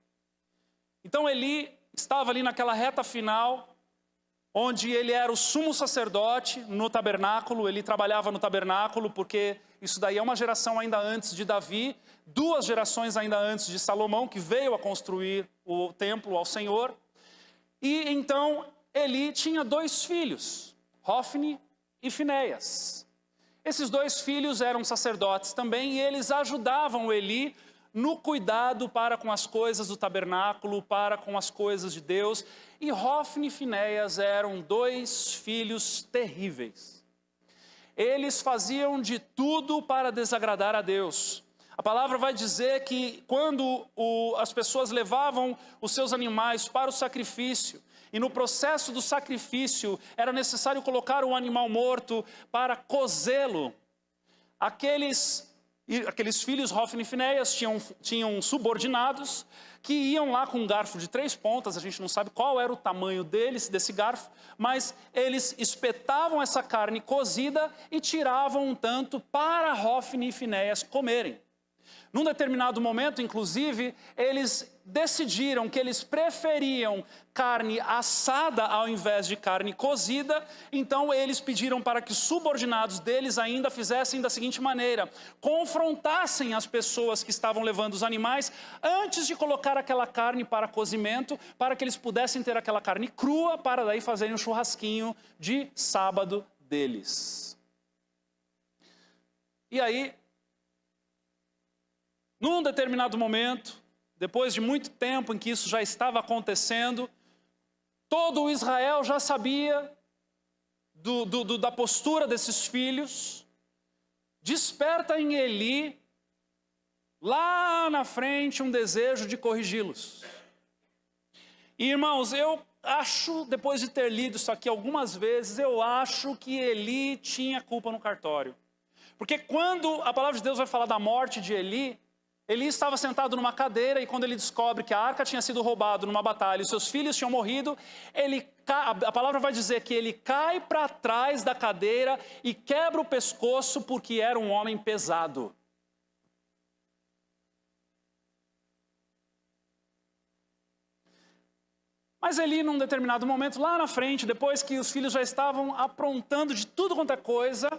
Então Eli estava ali naquela reta final, onde ele era o sumo sacerdote no tabernáculo. Ele trabalhava no tabernáculo, porque isso daí é uma geração ainda antes de Davi, 2 gerações ainda antes de Salomão, que veio a construir o templo ao Senhor. E então Eli tinha 2 filhos, Hofni e Finéias. Esses 2 filhos eram sacerdotes também, e eles ajudavam Eli no cuidado para com as coisas do tabernáculo, para com as coisas de Deus. E Hofni e Finéias eram 2 filhos terríveis. Eles faziam de tudo para desagradar a Deus. A palavra vai dizer que quando as pessoas levavam os seus animais para o sacrifício, e no processo do sacrifício era necessário colocar o animal morto para cozê-lo, aqueles filhos, Hofni e Finéias, tinham subordinados que iam lá com um garfo de 3 pontas, a gente não sabe qual era o tamanho desse garfo, mas eles espetavam essa carne cozida e tiravam um tanto para Hofni e Finéias comerem. Num determinado momento, inclusive, eles decidiram que eles preferiam carne assada ao invés de carne cozida. Então eles pediram para que subordinados deles ainda fizessem da seguinte maneira: confrontassem as pessoas que estavam levando os animais antes de colocar aquela carne para cozimento, para que eles pudessem ter aquela carne crua, para daí fazerem um churrasquinho de sábado deles. E aí, num determinado momento, depois de muito tempo em que isso já estava acontecendo, todo o Israel já sabia da postura desses filhos. Desperta em Eli, lá na frente, um desejo de corrigi-los. E, irmãos, eu acho, depois de ter lido isso aqui algumas vezes, eu acho que Eli tinha culpa no cartório. Porque quando a palavra de Deus vai falar da morte de Eli estava sentado numa cadeira, e quando ele descobre que a arca tinha sido roubada numa batalha e seus filhos tinham morrido, a palavra vai dizer que ele cai para trás da cadeira e quebra o pescoço porque era um homem pesado. Mas Eli, num determinado momento, lá na frente, depois que os filhos já estavam aprontando de tudo quanto é coisa,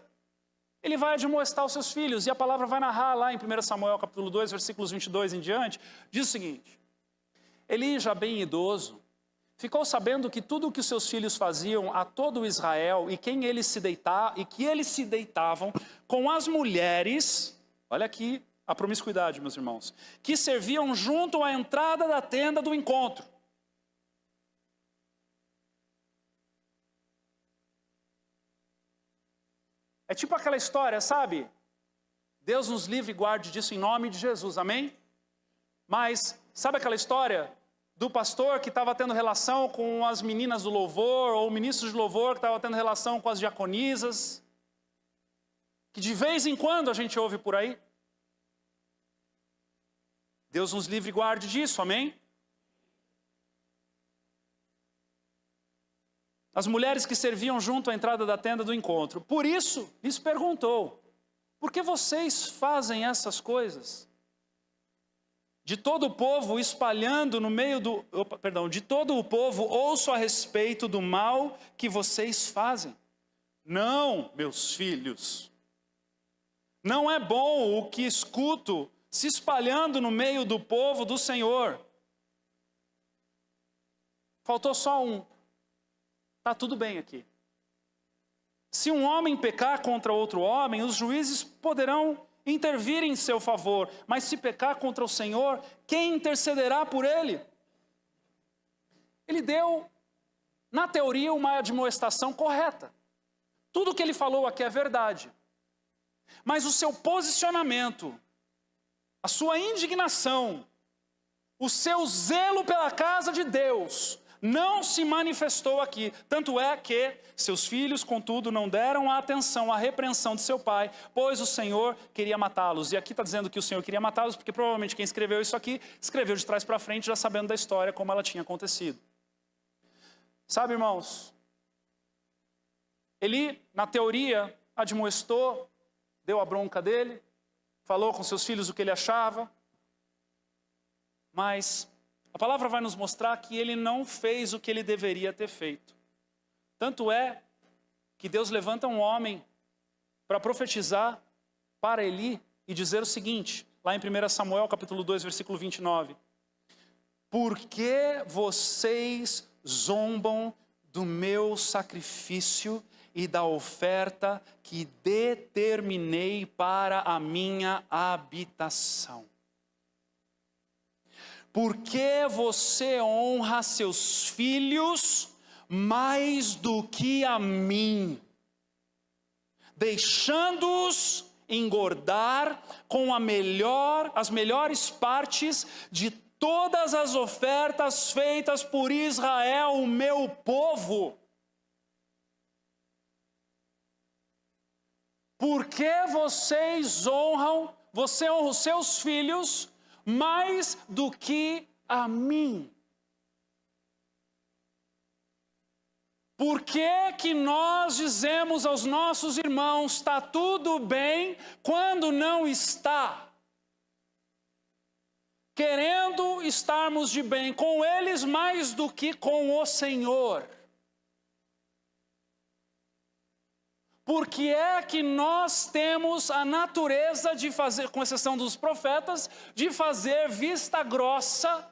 ele vai admoestar os seus filhos, e a palavra vai narrar lá em 1 Samuel capítulo 2, versículos 22 em diante, diz o seguinte: Eli, já bem idoso, ficou sabendo que tudo o que os seus filhos faziam a todo Israel, e que eles se deitavam com as mulheres, olha aqui a promiscuidade, meus irmãos, que serviam junto à entrada da tenda do encontro. É tipo aquela história, sabe? Deus nos livre e guarde disso em nome de Jesus, amém? Mas, sabe aquela história do pastor que estava tendo relação com as meninas do louvor, ou o ministro de louvor que estava tendo relação com as diaconisas, que de vez em quando a gente ouve por aí? Deus nos livre e guarde disso, amém? As mulheres que serviam junto à entrada da tenda do encontro. Por isso, lhes perguntou, por que vocês fazem essas coisas? De todo o povo espalhando no meio do... de todo o povo ouço a respeito do mal que vocês fazem. Não, meus filhos. Não é bom o que escuto se espalhando no meio do povo do Senhor. Faltou só um. Está tudo bem aqui. Se um homem pecar contra outro homem, os juízes poderão intervir em seu favor. Mas se pecar contra o Senhor, quem intercederá por ele? Ele deu, na teoria, uma admoestação correta. Tudo que ele falou aqui é verdade. Mas o seu posicionamento, a sua indignação, o seu zelo pela casa de Deus não se manifestou aqui. Tanto é que seus filhos, contudo, não deram a atenção à repreensão de seu pai, pois o Senhor queria matá-los. E aqui está dizendo que o Senhor queria matá-los, porque provavelmente quem escreveu isso aqui, escreveu de trás para frente, já sabendo da história, como ela tinha acontecido. Sabe, irmãos, Eli, na teoria, admoestou, deu a bronca dele, falou com seus filhos o que ele achava, mas a palavra vai nos mostrar que ele não fez o que ele deveria ter feito. Tanto é que Deus levanta um homem para profetizar para Eli e dizer o seguinte, lá em 1 Samuel capítulo 2, versículo 29. Por que vocês zombam do meu sacrifício e da oferta que determinei para a minha habitação? Por que você honra seus filhos mais do que a mim, deixando-os engordar com as melhores partes de todas as ofertas feitas por Israel, o meu povo? Por que você honra os seus filhos mais do que a mim? Por que nós dizemos aos nossos irmãos, está tudo bem, quando não está? Querendo estarmos de bem com eles mais do que com o Senhor. Porque é que nós temos a natureza de fazer, com exceção dos profetas, de fazer vista grossa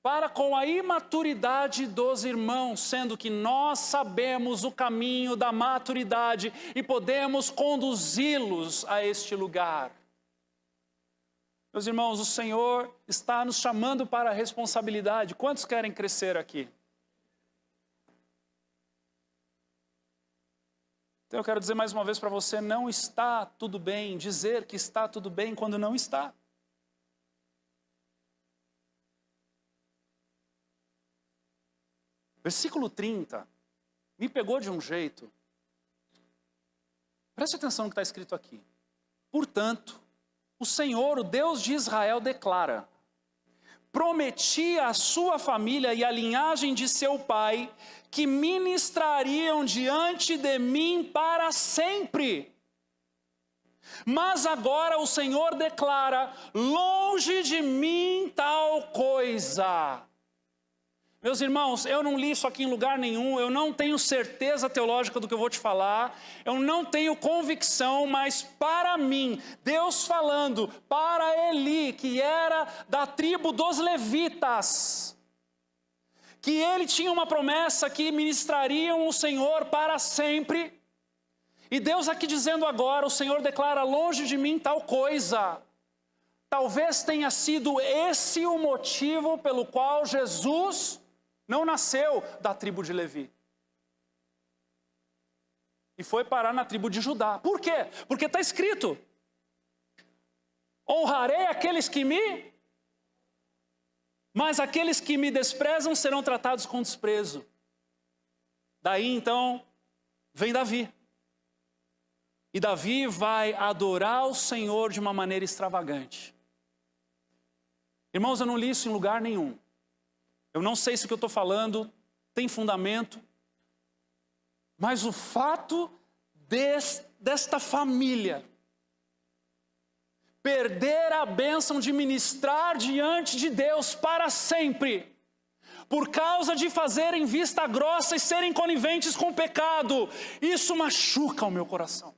para com a imaturidade dos irmãos, sendo que nós sabemos o caminho da maturidade e podemos conduzi-los a este lugar. Meus irmãos, o Senhor está nos chamando para a responsabilidade. Quantos querem crescer aqui? Então eu quero dizer mais uma vez para você, não está tudo bem dizer que está tudo bem quando não está. Versículo 30, me pegou de um jeito. Preste atenção no que está escrito aqui. Portanto, o Senhor, o Deus de Israel, declara: prometi à sua família e à linhagem de seu pai que ministrariam diante de mim para sempre. Mas agora o Senhor declara: longe de mim tal coisa. Meus irmãos, eu não li isso aqui em lugar nenhum, eu não tenho certeza teológica do que eu vou te falar, eu não tenho convicção, mas para mim, Deus falando para Eli, que era da tribo dos levitas, que ele tinha uma promessa que ministrariam o Senhor para sempre, e Deus aqui dizendo agora, o Senhor declara: longe de mim tal coisa. Talvez tenha sido esse o motivo pelo qual Jesus não nasceu da tribo de Levi. e foi parar na tribo de Judá. Por quê? Porque está escrito: honrarei aqueles que me... mas aqueles que me desprezam serão tratados com desprezo. Daí então vem Davi. E Davi vai adorar o Senhor de uma maneira extravagante. Irmãos, eu não li isso em lugar nenhum. Eu não sei se o que eu estou falando tem fundamento. Mas o fato desta família perder a bênção de ministrar diante de Deus para sempre, por causa de fazerem vista grossa e serem coniventes com o pecado, isso machuca o meu coração.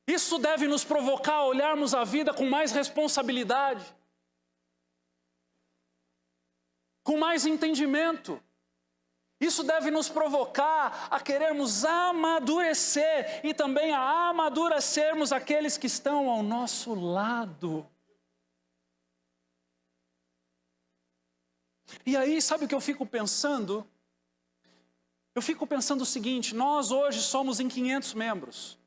Isso deve nos provocar a olharmos a vida com mais responsabilidade, com mais entendimento. Isso deve nos provocar a querermos amadurecer e também a amadurecermos aqueles que estão ao nosso lado. E aí, sabe o que eu fico pensando? Eu fico pensando o seguinte: nós hoje somos em 500 membros.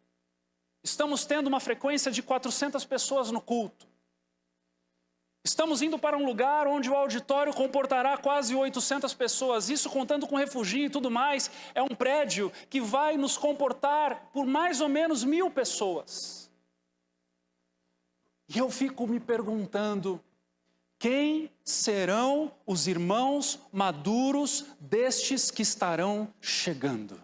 Estamos tendo uma frequência de 400 pessoas no culto. Estamos indo para um lugar onde o auditório comportará quase 800 pessoas. Isso contando com refugio e tudo mais. É um prédio que vai nos comportar por mais ou menos 1000 pessoas. E eu fico me perguntando: quem serão os irmãos maduros destes que estarão chegando?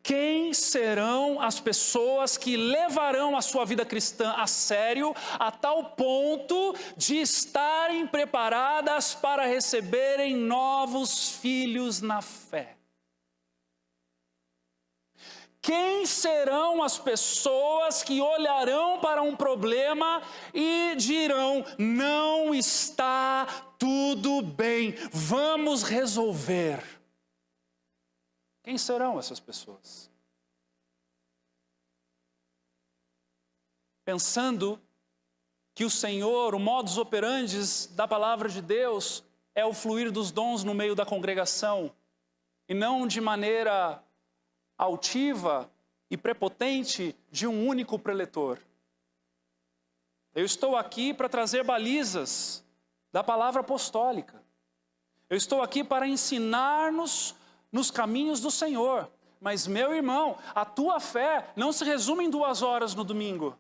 Quem serão as pessoas que levarão a sua vida cristã a sério, a tal ponto de estarem preparadas para receberem novos filhos na fé? Quem serão as pessoas que olharão para um problema e dirão: não está tudo bem, vamos resolver? Quem serão essas pessoas? Pensando que o Senhor, o modus operandi da palavra de Deus, é o fluir dos dons no meio da congregação, e não de maneira altiva e prepotente de um único preletor. Eu estou aqui para trazer balizas da palavra apostólica. Eu estou aqui para ensinar-nos nos caminhos do Senhor. Mas, meu irmão, a tua fé não se resume em 2 horas no domingo.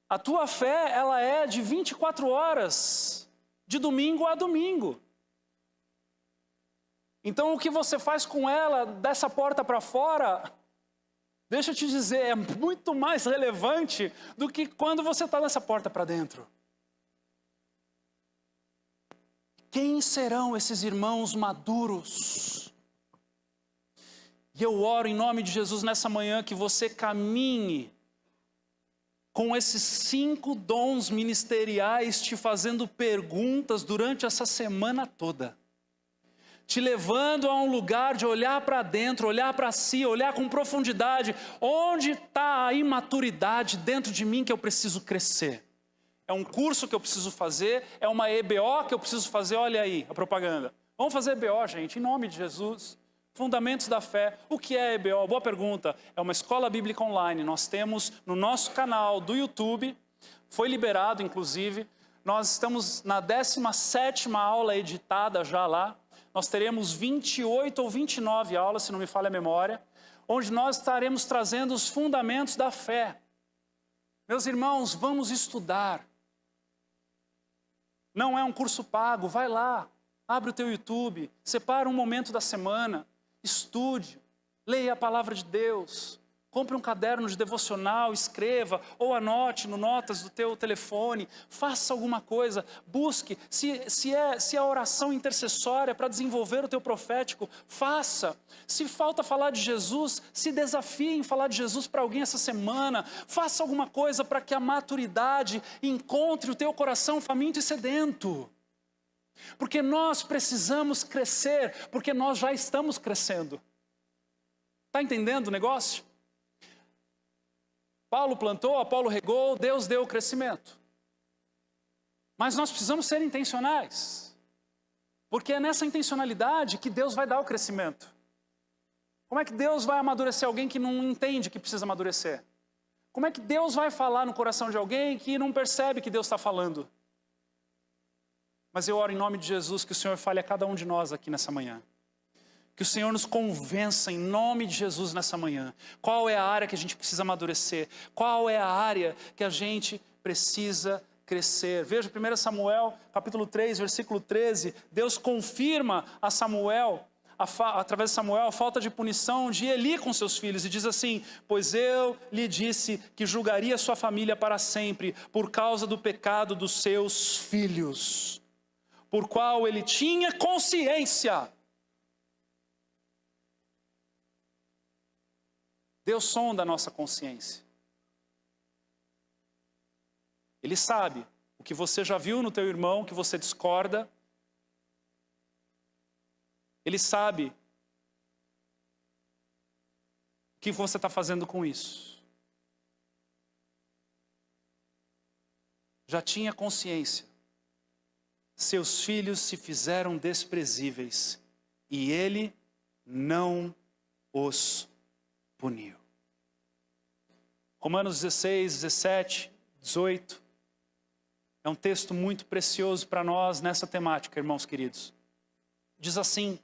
A tua fé, ela é de 24 horas, de domingo a domingo. Então, o que você faz com ela, dessa porta para fora, deixa eu te dizer, é muito mais relevante do que quando você está dessa porta para dentro. Quem serão esses irmãos maduros? E eu oro em nome de Jesus nessa manhã que você caminhe com esses 5 dons ministeriais, te fazendo perguntas durante essa semana toda. Te levando a um lugar de olhar para dentro, olhar para si, olhar com profundidade. Onde está a imaturidade dentro de mim que eu preciso crescer? É um curso que eu preciso fazer? É uma EBO que eu preciso fazer? Olha aí a propaganda. Vamos fazer EBO, gente, em nome de Jesus. Fundamentos da fé. O que é EBO? Boa pergunta. É uma escola bíblica online. Nós temos no nosso canal do YouTube, foi liberado inclusive, nós estamos na 17ª aula editada já lá. Nós teremos 28 ou 29 aulas, se não me falha a memória, onde nós estaremos trazendo os fundamentos da fé. Meus irmãos, vamos estudar. Não é um curso pago, vai lá, abre o teu YouTube, separa um momento da semana, estude, leia a palavra de Deus, compre um caderno de devocional, escreva ou anote no notas do teu telefone, faça alguma coisa, busque, se é oração intercessória para desenvolver o teu profético, faça. Se falta falar de Jesus, se desafie em falar de Jesus para alguém essa semana, faça alguma coisa para que a maturidade encontre o teu coração faminto e sedento. Porque nós precisamos crescer, porque nós já estamos crescendo. Está entendendo o negócio? Paulo plantou, Apolo regou, Deus deu o crescimento. Mas nós precisamos ser intencionais. Porque é nessa intencionalidade que Deus vai dar o crescimento. Como é que Deus vai amadurecer alguém que não entende que precisa amadurecer? Como é que Deus vai falar no coração de alguém que não percebe que Deus está falando? Mas eu oro em nome de Jesus que o Senhor fale a cada um de nós aqui nessa manhã. Que o Senhor nos convença em nome de Jesus nessa manhã. Qual é a área que a gente precisa amadurecer? Qual é a área que a gente precisa crescer? Veja 1 Samuel, capítulo 3, versículo 13. Deus confirma a Samuel, através de Samuel, a falta de punição de Eli com seus filhos. E diz assim: pois eu lhe disse que julgaria sua família para sempre, por causa do pecado dos seus filhos, por qual ele tinha consciência. Deus sonda a nossa consciência. Ele sabe o que você já viu no teu irmão, que você discorda. Ele sabe o que você está fazendo com isso. Já tinha consciência. Seus filhos se fizeram desprezíveis e ele não os puniu. Romanos 16, 17, 18. É um texto muito precioso para nós nessa temática, irmãos queridos. Diz assim: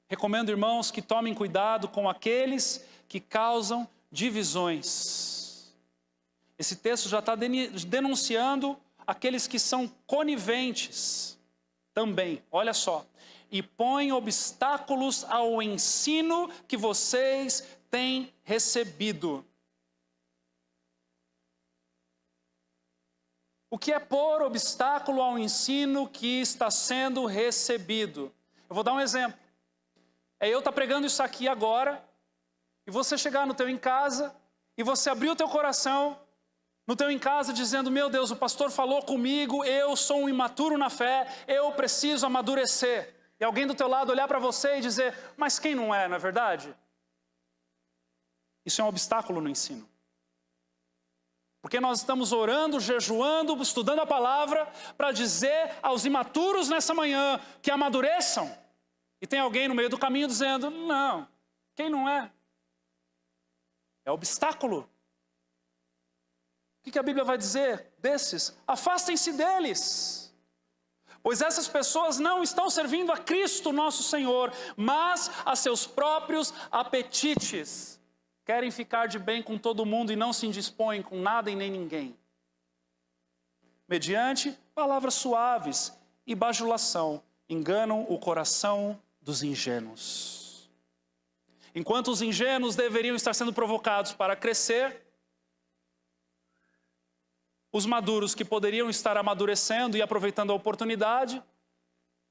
recomendo, irmãos, que tomem cuidado com aqueles que causam divisões. Esse texto já está denunciando aqueles que são coniventes também. Olha só. E põem obstáculos ao ensino que vocês têm recebido. O que é pôr obstáculo ao ensino que está sendo recebido? Eu vou dar um exemplo. É eu estar pregando isso aqui agora, e você chegar no teu em casa, e você abrir o teu coração, no teu em casa, dizendo: meu Deus, o pastor falou comigo, eu sou um imaturo na fé, eu preciso amadurecer. E alguém do teu lado olhar para você e dizer: mas quem não é verdade? Isso é um obstáculo no ensino. Porque nós estamos orando, jejuando, estudando a palavra para dizer aos imaturos nessa manhã que amadureçam. E tem alguém no meio do caminho dizendo: não, quem não é? É obstáculo. O que a Bíblia vai dizer desses? Afastem-se deles. Pois essas pessoas não estão servindo a Cristo nosso Senhor, mas a seus próprios apetites. Querem ficar de bem com todo mundo e não se indispõem com nada e nem ninguém. Mediante palavras suaves e bajulação, enganam o coração dos ingênuos. Enquanto os ingênuos deveriam estar sendo provocados para crescer, os maduros que poderiam estar amadurecendo e aproveitando a oportunidade,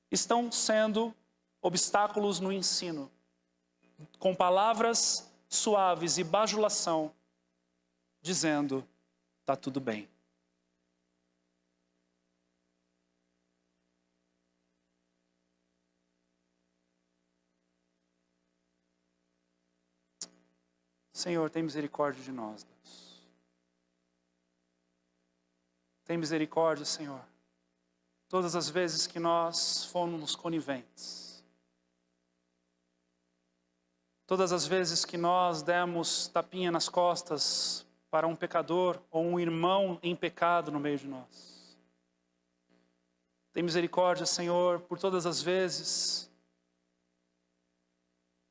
estão sendo obstáculos no ensino, com palavras suaves e bajulação, dizendo: está tudo bem. Senhor, tem misericórdia de nós, Deus. Tem misericórdia, Senhor. Todas as vezes que nós fomos coniventes. Todas as vezes que nós demos tapinha nas costas para um pecador ou um irmão em pecado no meio de nós. Tem misericórdia, Senhor, por todas as vezes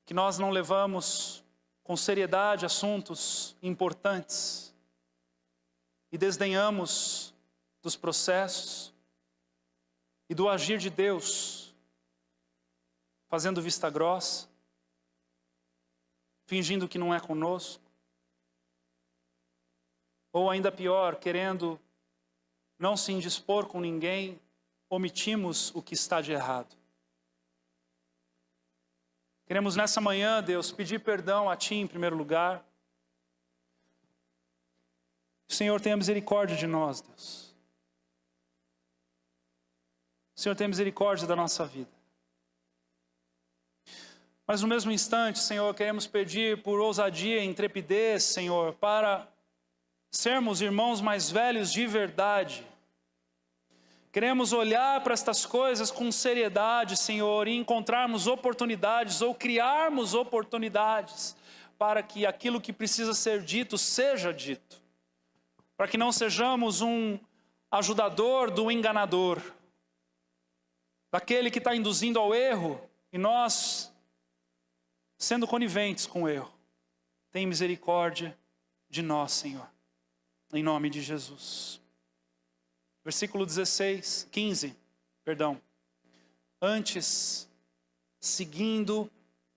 que nós não levamos com seriedade assuntos importantes e desdenhamos dos processos e do agir de Deus, fazendo vista grossa, fingindo que não é conosco, ou ainda pior, querendo não se indispor com ninguém, omitimos o que está de errado. Queremos nessa manhã, Deus, pedir perdão a Ti em primeiro lugar. O Senhor tenha misericórdia de nós, Deus. O Senhor tenha misericórdia da nossa vida. Mas no mesmo instante, Senhor, queremos pedir por ousadia e intrepidez, Senhor, para sermos irmãos mais velhos de verdade. Queremos olhar para estas coisas com seriedade, Senhor, e encontrarmos oportunidades ou criarmos oportunidades para que aquilo que precisa ser dito, seja dito. Para que não sejamos um ajudador do enganador, daquele que está induzindo ao erro, e nós sendo coniventes com o erro. Tem misericórdia de nós, Senhor, em nome de Jesus. Versículo 15. Antes, seguindo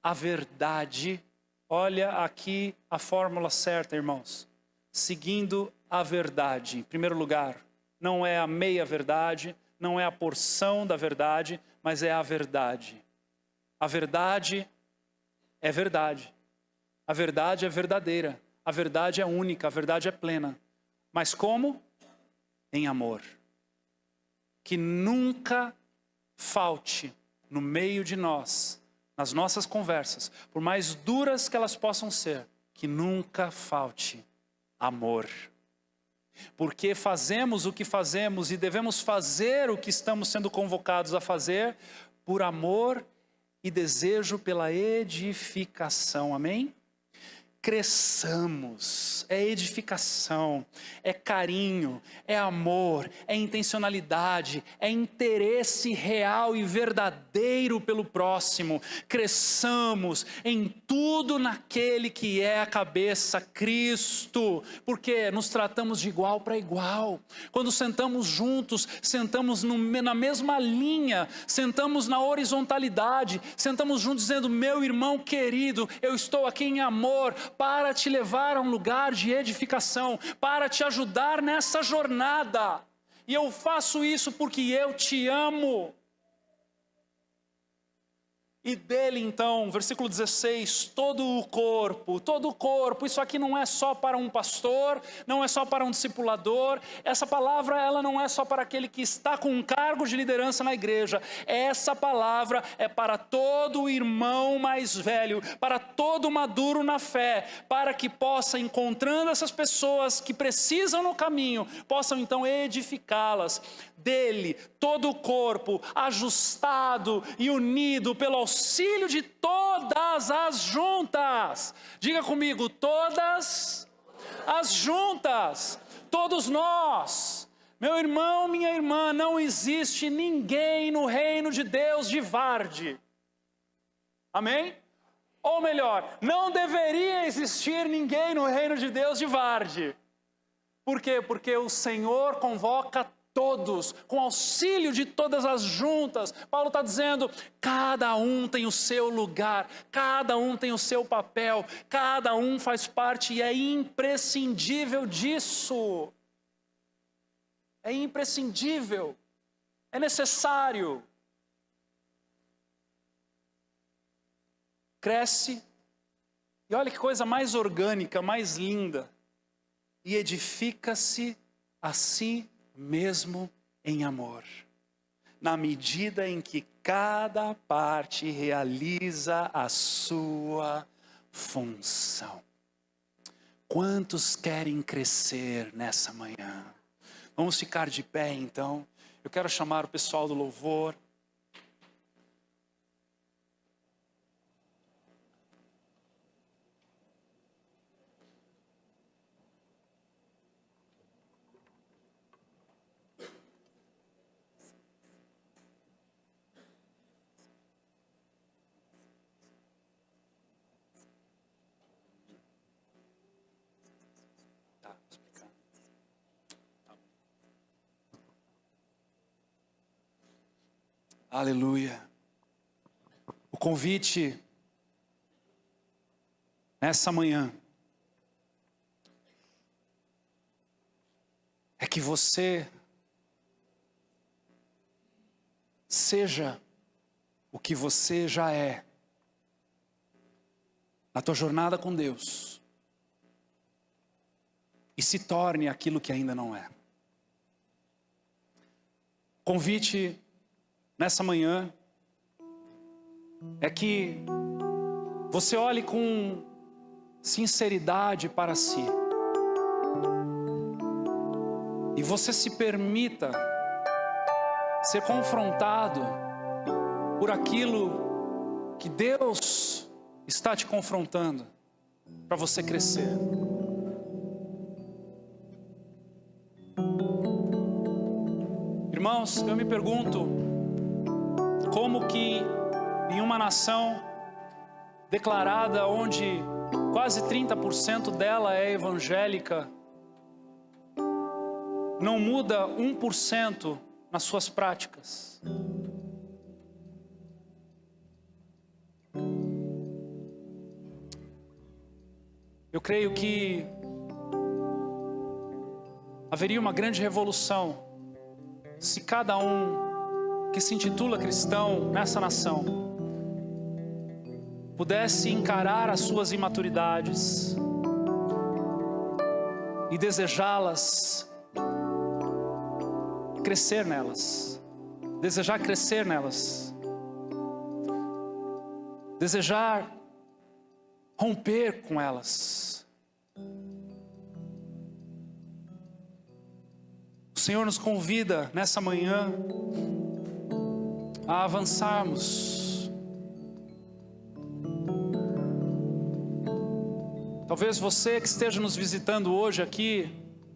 a verdade, olha aqui a fórmula certa, irmãos. Seguindo a verdade. Em primeiro lugar, não é a meia verdade, não é a porção da verdade, mas é a verdade. A verdade é verdade. A verdade é verdadeira. A verdade é única, a verdade é plena. Mas como? Em amor. Que nunca falte no meio de nós, nas nossas conversas, por mais duras que elas possam ser, que nunca falte amor. Porque fazemos o que fazemos e devemos fazer o que estamos sendo convocados a fazer por amor e desejo pela edificação. Amém? Cresçamos, é edificação, é carinho, é amor, é intencionalidade, é interesse real e verdadeiro pelo próximo. Cresçamos em tudo naquele que é a cabeça, Cristo, porque nos tratamos de igual para igual. Quando sentamos juntos, sentamos na mesma linha, sentamos na horizontalidade, sentamos juntos dizendo: meu irmão querido, eu estou aqui em amor, para te levar a um lugar de edificação, para te ajudar nessa jornada. E eu faço isso porque eu te amo. E dele então, versículo 16, todo o corpo, isso aqui não é só para um pastor, não é só para um discipulador, essa palavra ela não é só para aquele que está com um cargo de liderança na igreja, essa palavra é para todo irmão mais velho, para todo maduro na fé, para que possa, encontrando essas pessoas que precisam no caminho, possam então edificá-las. Dele, todo o corpo, ajustado e unido pelo auxílio de todas as juntas. Diga comigo, todas as juntas, todos nós. Meu irmão, minha irmã, não existe ninguém no reino de Deus de varde. Amém? Ou melhor, não deveria existir ninguém no reino de Deus de varde. Por quê? Porque o Senhor convoca todos, com auxílio de todas as juntas. Paulo está dizendo, cada um tem o seu lugar, cada um tem o seu papel, cada um faz parte e é imprescindível disso. É imprescindível, é necessário. Cresce, e olha que coisa mais orgânica, mais linda, e edifica-se a si mesmo em amor, na medida em que cada parte realiza a sua função. Quantos querem crescer nessa manhã? Vamos ficar de pé então. Eu quero chamar o pessoal do louvor. Aleluia. O convite nessa manhã é que você seja o que você já é na tua jornada com Deus e se torne aquilo que ainda não é. Convite nessa manhã é que você olhe com sinceridade para si e você se permita ser confrontado por aquilo que Deus está te confrontando para você crescer. Irmãos, eu me pergunto como que em uma nação declarada onde quase 30% dela é evangélica, não muda 1% nas suas práticas. Eu creio que haveria uma grande revolução se cada um que se intitula cristão nessa nação pudesse encarar as suas imaturidades e desejá-las, crescer nelas, desejar crescer nelas, desejar romper com elas. O Senhor nos convida nessa manhã a avançarmos. Talvez você que esteja nos visitando hoje aqui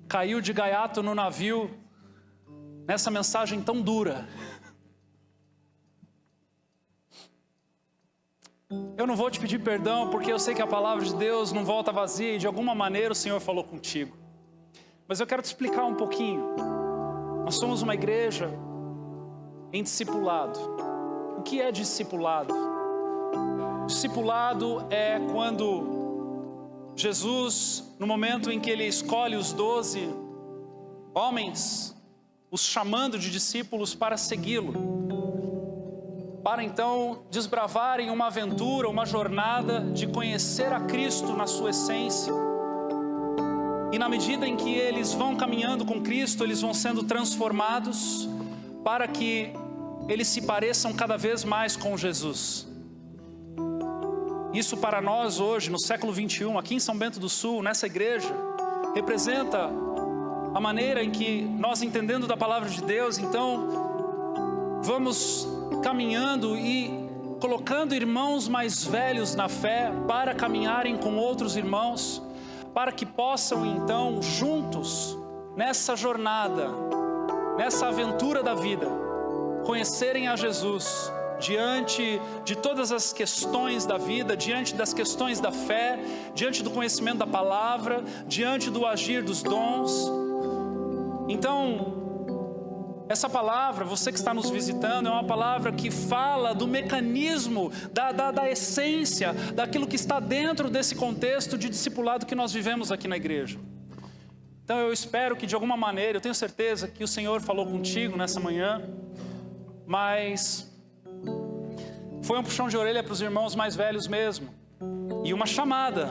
caiu de gaiato no navio nessa mensagem tão dura. Eu não vou te pedir perdão porque eu sei que a palavra de Deus não volta vazia e de alguma maneira o Senhor falou contigo. Mas eu quero te explicar um pouquinho. Nós somos uma igreja em discipulado. O que é discipulado? Discipulado é quando Jesus, no momento em que Ele escolhe os 12 homens, os chamando de discípulos para segui-lo, para então desbravarem uma aventura, uma jornada de conhecer a Cristo na sua essência. E na medida em que eles vão caminhando com Cristo, eles vão sendo transformados para que eles se pareçam cada vez mais com Jesus. Isso para nós hoje, no século 21, aqui em São Bento do Sul, nessa igreja, representa a maneira em que nós, entendendo da palavra de Deus, então vamos caminhando e colocando irmãos mais velhos na fé para caminharem com outros irmãos, para que possam então juntos, nessa jornada, nessa aventura da vida, conhecerem a Jesus diante de todas as questões da vida, diante das questões da fé, diante do conhecimento da palavra, diante do agir dos dons. Então, essa palavra, você que está nos visitando, é uma palavra que fala do mecanismo, da essência, daquilo que está dentro desse contexto de discipulado que nós vivemos aqui na igreja. Então eu espero que de alguma maneira, eu tenho certeza que o Senhor falou contigo nessa manhã, mas foi um puxão de orelha para os irmãos mais velhos mesmo, e uma chamada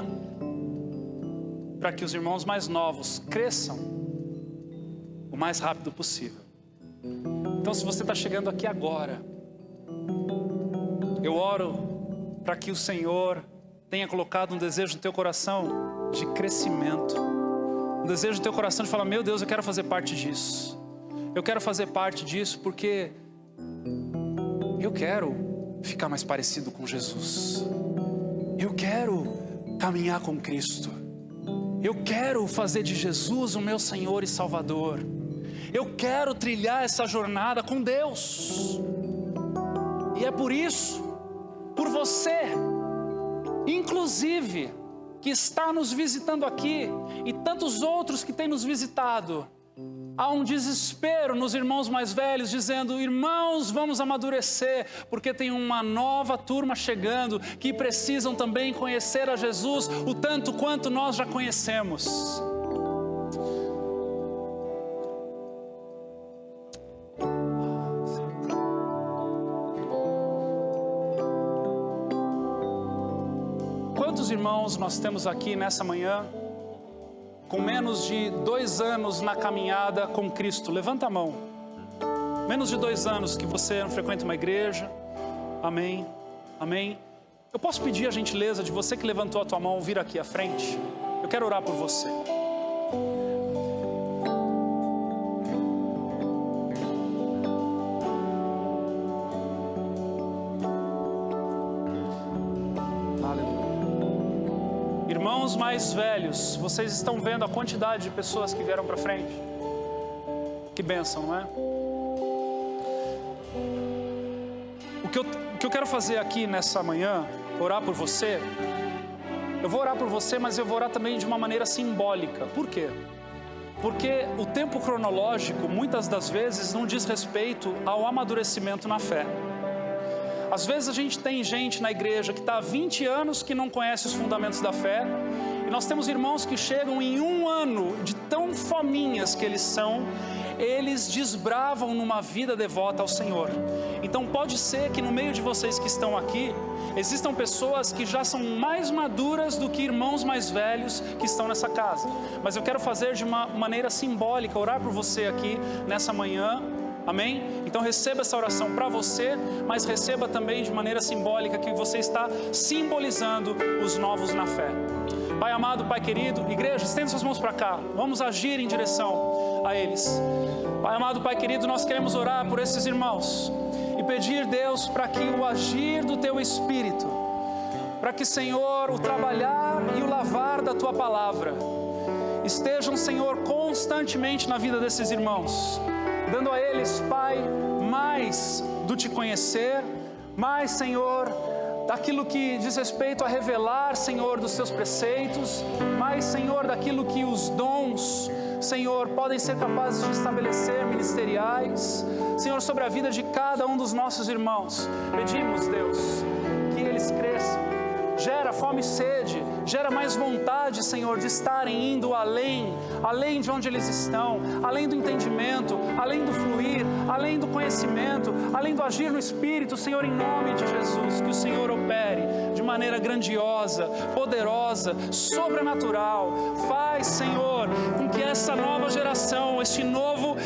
para que os irmãos mais novos cresçam o mais rápido possível. Então, se você está chegando aqui agora, eu oro para que o Senhor tenha colocado um desejo no teu coração de crescimento, um desejo no teu coração de falar: meu Deus, eu quero fazer parte disso, eu quero fazer parte disso porque eu quero ficar mais parecido com Jesus, eu quero caminhar com Cristo, eu quero fazer de Jesus o meu Senhor e Salvador. Eu quero trilhar essa jornada com Deus. E é por isso, por você, inclusive, que está nos visitando aqui, e tantos outros que têm nos visitado, há um desespero nos irmãos mais velhos, dizendo: irmãos, vamos amadurecer, porque tem uma nova turma chegando, que precisam também conhecer a Jesus, o tanto quanto nós já conhecemos. Quantos irmãos nós temos aqui nessa manhã com menos de 2 anos na caminhada com Cristo? Levanta a mão. Menos de 2 anos que você não frequenta uma igreja. Amém, amém. Eu posso pedir a gentileza de você que levantou a tua mão vir aqui à frente? Eu quero orar por você. irmãos mais velhos, vocês estão vendo a quantidade de pessoas que vieram para frente? Que bênção, não é? O que eu quero fazer aqui nessa manhã, orar por você. Eu vou orar por você, mas eu vou orar também de uma maneira simbólica. Por quê? Porque o tempo cronológico, muitas das vezes, não diz respeito ao amadurecimento na fé. Às vezes a gente tem gente na igreja que está há 20 anos que não conhece os fundamentos da fé. E nós temos irmãos que chegam em 1 ano, de tão fominhas que eles são, eles desbravam numa vida devota ao Senhor. Então pode ser que no meio de vocês que estão aqui, existam pessoas que já são mais maduras do que irmãos mais velhos que estão nessa casa. Mas eu quero fazer de uma maneira simbólica, orar por você aqui nessa manhã. Amém? Então receba essa oração para você, mas receba também de maneira simbólica que você está simbolizando os novos na fé. Pai amado, Pai querido, igreja, estenda suas mãos para cá. Vamos agir em direção a eles. Pai amado, Pai querido, nós queremos orar por esses irmãos e pedir, Deus, para que o agir do Teu Espírito, para que, Senhor, o trabalhar e o lavar da Tua palavra estejam, Senhor, constantemente na vida desses irmãos, dando a eles, Pai, mais do Te conhecer, mais, Senhor, daquilo que diz respeito a revelar, Senhor, dos Seus preceitos, mais, Senhor, daquilo que os dons, Senhor, podem ser capazes de estabelecer ministeriais, Senhor, sobre a vida de cada um dos nossos irmãos. Pedimos, Deus, que eles cresçam. Gera fome e sede, gera mais vontade, Senhor, de estarem indo além de onde eles estão, além do entendimento, além do fluir, além do conhecimento, além do agir no Espírito, Senhor, em nome de Jesus, que o Senhor opere de maneira grandiosa, poderosa, sobrenatural. Faz, Senhor, com que essa nova geração, esse novo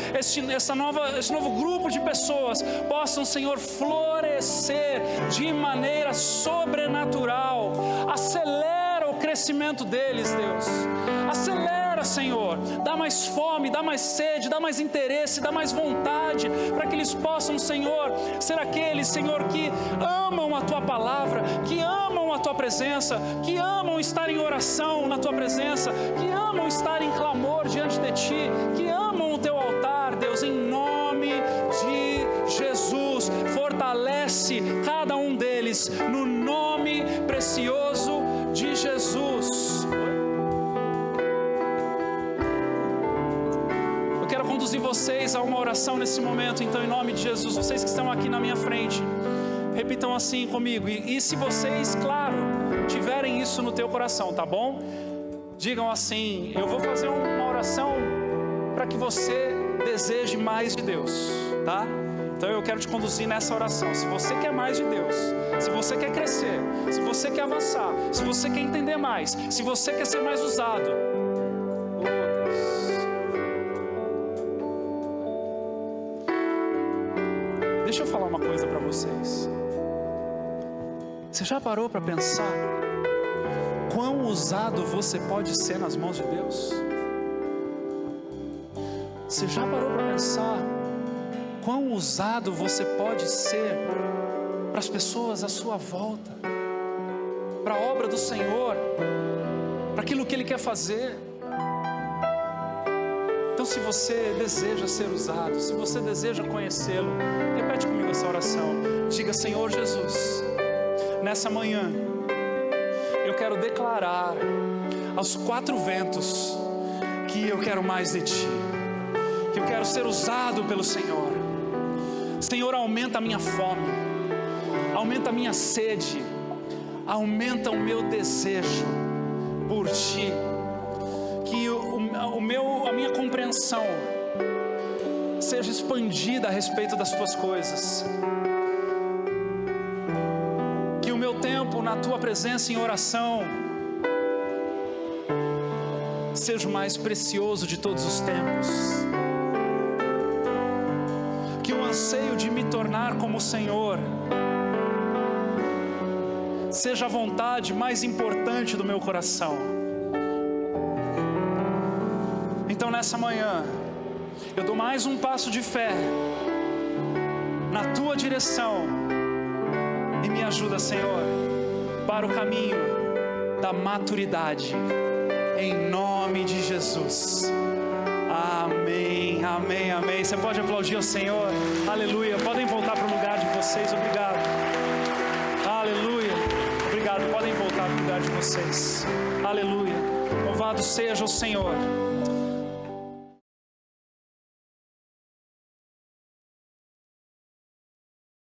grupo de pessoas possam, Senhor, florescer de maneira sobrenatural. Acelera o crescimento deles, Deus. Acelera, Senhor. Dá mais fome, dá mais sede, dá mais interesse, dá mais vontade, para que eles possam, Senhor, ser aqueles, Senhor, que amam a Tua palavra, que amam a Tua presença, que amam estar em oração na Tua presença, que amam estar em clamor diante de Ti, que amam o Teu altar, Deus, em nome de Jesus. Fortalece cada um deles no nome precioso de Jesus. Eu quero conduzir vocês a uma oração nesse momento, então, em nome de Jesus. Vocês que estão aqui na minha frente, repitam assim comigo. E se vocês, claro, tiverem isso no teu coração, tá bom? Digam assim: eu vou fazer uma oração para que você deseje mais de Deus, tá? Então eu quero te conduzir nessa oração. Se você quer mais de Deus, se você quer crescer, se você quer avançar, se você quer entender mais, se você quer ser mais usado, oh Deus, deixa eu falar uma coisa para vocês. Você já parou para pensar quão usado você pode ser nas mãos de Deus? Você já parou para pensar quão usado você pode ser para as pessoas à sua volta, para a obra do Senhor, para aquilo que Ele quer fazer? Então, se você deseja ser usado, se você deseja conhecê-lo, repete comigo essa oração. Diga: Senhor Jesus, nessa manhã eu quero declarar aos 4 ventos que eu quero mais de Ti, que eu quero ser usado pelo Senhor. Senhor, aumenta a minha fome, aumenta a minha sede, aumenta o meu desejo por Ti, que a minha compreensão seja expandida a respeito das Tuas coisas, que o meu tempo na Tua presença em oração seja o mais precioso de todos os tempos, que o anseio de me tornar como o Senhor seja a vontade mais importante do meu coração. Então, nessa manhã, eu dou mais um passo de fé na Tua direção e me ajuda, Senhor, para o caminho da maturidade, em nome de Jesus. Amém, amém, amém. Você pode aplaudir ao Senhor, aleluia. Podem voltar para o lugar de vocês, obrigado, aleluia, obrigado. Podem voltar para o lugar de vocês, aleluia. Louvado seja o Senhor.